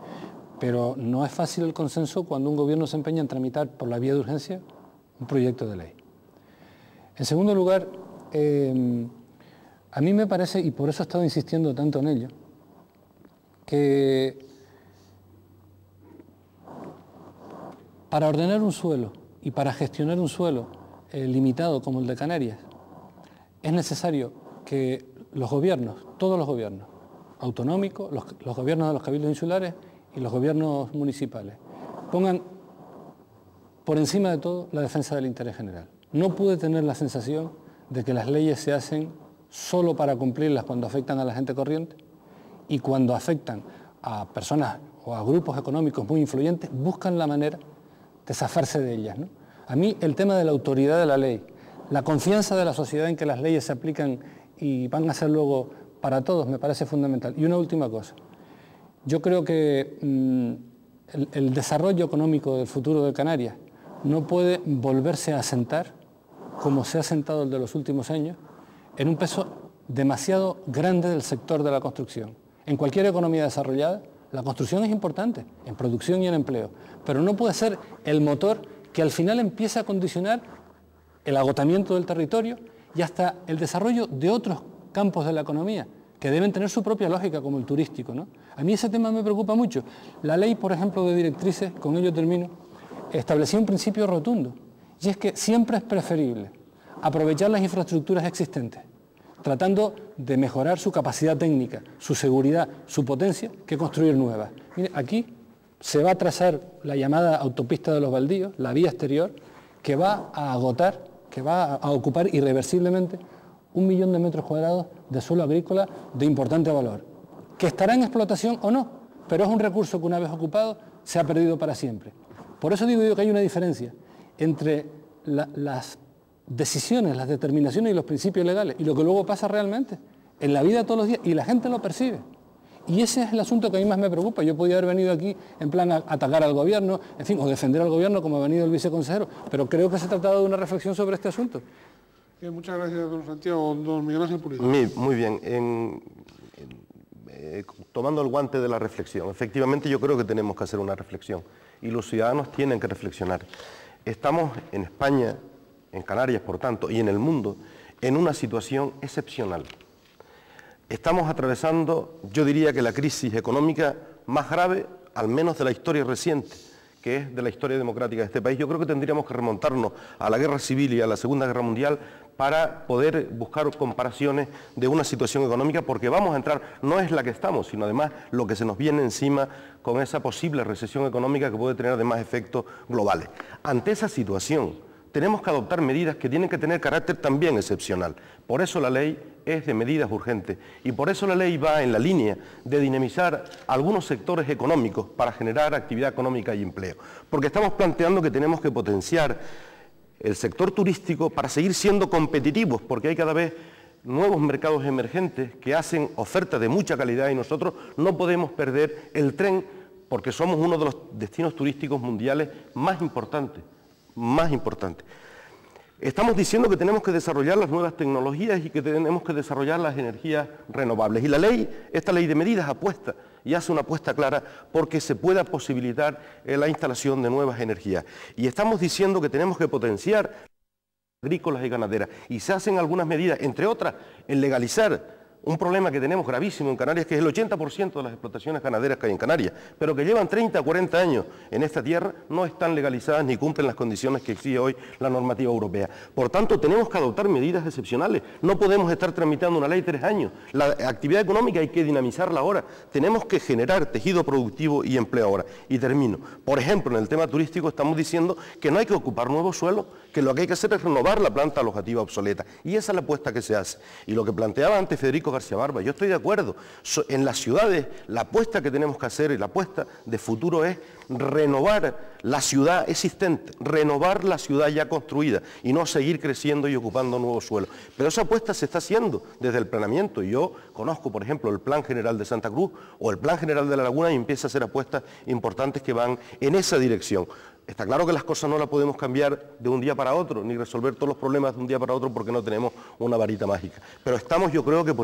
Pero no es fácil el consenso cuando un gobierno se empeña en tramitar por la vía de urgencia un proyecto de ley. En segundo lugar, a mí me parece, y por eso he estado insistiendo tanto en ello, que para ordenar un suelo y para gestionar un suelo limitado como el de Canarias, es necesario que los gobiernos, todos los gobiernos, autonómicos, los gobiernos de los cabildos insulares y los gobiernos municipales, pongan por encima de todo la defensa del interés general. No pude tener la sensación de que las leyes se hacen solo para cumplirlas cuando afectan a la gente corriente, y cuando afectan a personas o a grupos económicos muy influyentes, buscan la manera de zafarse de ellas, ¿no? A mí el tema de la autoridad de la ley, la confianza de la sociedad en que las leyes se aplican y van a ser luego para todos, me parece fundamental. Y una última cosa, yo creo que el desarrollo económico del futuro de Canarias no puede volverse a asentar, como se ha asentado el de los últimos años, en un peso demasiado grande del sector de la construcción. En cualquier economía desarrollada, la construcción es importante, en producción y en empleo, pero no puede ser el motor que al final empieza a condicionar el agotamiento del territorio y hasta el desarrollo de otros campos de la economía, que deben tener su propia lógica, como el turístico, ¿no? A mí ese tema me preocupa mucho. La ley, por ejemplo, de directrices, con ello termino, establecía un principio rotundo, y es que siempre es preferible aprovechar las infraestructuras existentes, tratando de mejorar su capacidad técnica, su seguridad, su potencia, que construir nuevas. Mire, aquí se va a trazar la llamada autopista de los baldíos, la vía exterior, que va a agotar, que va a ocupar irreversiblemente 1 millón de metros cuadrados de suelo agrícola de importante valor, que estará en explotación o no, pero es un recurso que una vez ocupado se ha perdido para siempre. Por eso digo yo que hay una diferencia entre las decisiones, las determinaciones y los principios legales y lo que luego pasa realmente en la vida todos los días, y la gente lo percibe. Y ese es el asunto que a mí más me preocupa. Yo podía haber venido aquí en plan a atacar al gobierno, en fin, o defender al gobierno como ha venido el viceconsejero, pero creo que se ha tratado de una reflexión sobre este asunto. Bien, muchas gracias, don Santiago. Don Miguel Ángel Pulido. Muy bien. Tomando el guante de la reflexión, efectivamente yo creo que tenemos que hacer una reflexión y los ciudadanos tienen que reflexionar. Estamos en España, en Canarias por tanto, y en el mundo, en una situación excepcional. Estamos atravesando, yo diría que la crisis económica más grave, al menos de la historia reciente, que es de la historia democrática de este país. Yo creo que tendríamos que remontarnos a la Guerra Civil y a la Segunda Guerra Mundial para poder buscar comparaciones de una situación económica, porque vamos a entrar, no es la que estamos, sino además lo que se nos viene encima con esa posible recesión económica que puede tener además efectos globales. Ante esa situación, tenemos que adoptar medidas que tienen que tener carácter también excepcional. Por eso la ley es de medidas urgentes y por eso la ley va en la línea de dinamizar algunos sectores económicos para generar actividad económica y empleo. Porque estamos planteando que tenemos que potenciar el sector turístico para seguir siendo competitivos, porque hay cada vez nuevos mercados emergentes que hacen ofertas de mucha calidad y nosotros no podemos perder el tren porque somos uno de los destinos turísticos mundiales más importantes. Estamos diciendo que tenemos que desarrollar las nuevas tecnologías y que tenemos que desarrollar las energías renovables. Y la ley, esta ley de medidas apuesta y hace una apuesta clara porque se pueda posibilitar la instalación de nuevas energías. Y estamos diciendo que tenemos que potenciar agrícolas y ganaderas. Y se hacen algunas medidas, entre otras, en legalizar un problema que tenemos gravísimo en Canarias, que es el 80% de las explotaciones ganaderas que hay en Canarias, pero que llevan 30 o 40 años en esta tierra, no están legalizadas ni cumplen las condiciones que exige hoy la normativa europea. Por tanto, tenemos que adoptar medidas excepcionales. No podemos estar tramitando una ley 3 años. La actividad económica hay que dinamizarla ahora. Tenemos que generar tejido productivo y empleo ahora. Y termino. Por ejemplo, en el tema turístico estamos diciendo que no hay que ocupar nuevos suelos, que lo que hay que hacer es renovar la planta alojativa obsoleta. Y esa es la apuesta que se hace. Y lo que planteaba antes Federico García Barba, yo estoy de acuerdo. En las ciudades, la apuesta que tenemos que hacer y la apuesta de futuro es renovar la ciudad existente, renovar la ciudad ya construida y no seguir creciendo y ocupando nuevos suelos. Pero esa apuesta se está haciendo desde el planeamiento. Yo conozco, por ejemplo, el Plan General de Santa Cruz o el Plan General de La Laguna y empieza a hacer apuestas importantes que van en esa dirección. Está claro que las cosas no las podemos cambiar de un día para otro, ni resolver todos los problemas de un día para otro porque no tenemos una varita mágica. Pero estamos, yo creo que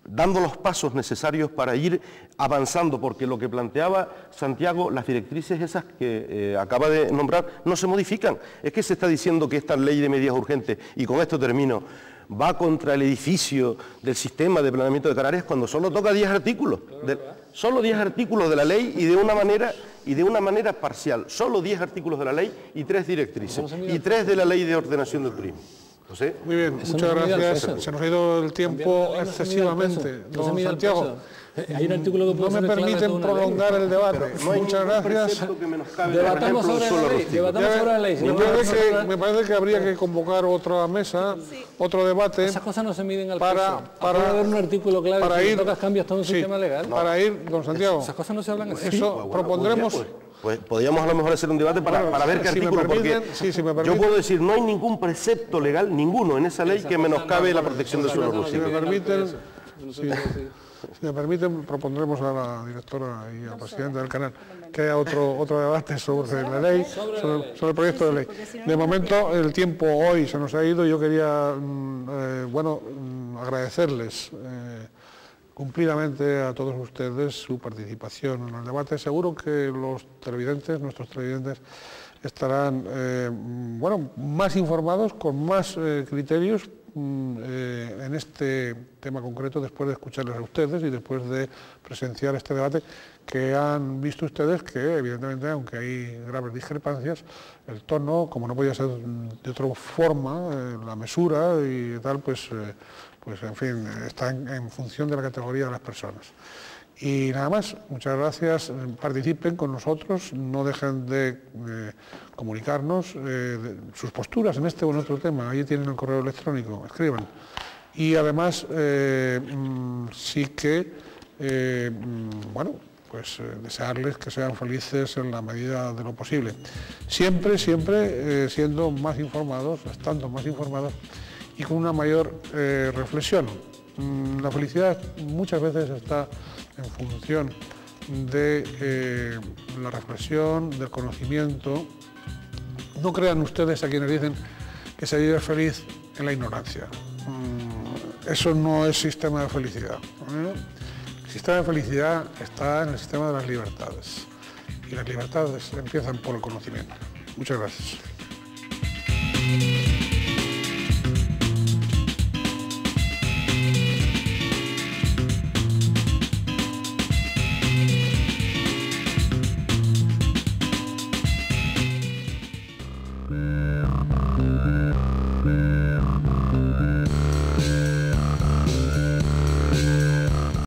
dando los pasos necesarios para ir avanzando, porque lo que planteaba Santiago, las directrices esas que acaba de nombrar, no se modifican. Es que se está diciendo que esta ley de medidas urgentes, y con esto termino, va contra el edificio del sistema de planeamiento de Canarias cuando solo toca 10 artículos. Solo 10 artículos de la ley y de una manera parcial. Solo 10 artículos de la ley y 3 directrices. Y 3 de la ley de ordenación del turismo. ¿Sí? Muy bien, muchas gracias. Se nos ha ido el tiempo excesivamente. Don Santiago, hay un artículo que no me permiten prolongar el debate. Muchas gracias. Debatamos sobre la ley. Me parece que habría que convocar otra mesa, otro debate. Esas cosas no se miden al peso. Para haber un artículo claro para que ir, tocas cambios todo un sistema legal. Para ir, don Santiago. Esas cosas no se hablan así. Eso propondremos. Pues podríamos a lo mejor hacer un debate para ver qué artículo, porque yo puedo decir, no hay ningún precepto legal, ninguno en esa ley que menoscabe la protección del suelo rústico. Si me permiten, propondremos a la directora y al presidente del canal que haya otro debate sobre la ley, sobre el proyecto de ley. De momento, el tiempo hoy se nos ha ido. Yo quería, agradecerles cumplidamente a todos ustedes su participación en el debate. Seguro que nuestros televidentes, estarán más informados, con más criterios en este tema concreto, después de escucharles a ustedes y después de presenciar este debate, que han visto ustedes que, evidentemente, aunque hay graves discrepancias, el tono, como no podía ser de otra forma, la mesura y tal, pues en fin, está en función de la categoría de las personas. Y nada más, muchas gracias, participen con nosotros, no dejen de comunicarnos sus posturas en este o en otro tema, ahí tienen el correo electrónico, escriban. Y además, sí que, desearles que sean felices en la medida de lo posible. Siempre siendo más informados, estando más informados y con una mayor reflexión. La felicidad muchas veces está en función de la reflexión, del conocimiento. No crean ustedes a quienes dicen que se vive feliz en la ignorancia. Eso no es sistema de felicidad. El sistema de felicidad está en el sistema de las libertades. Y las libertades empiezan por el conocimiento. Muchas gracias.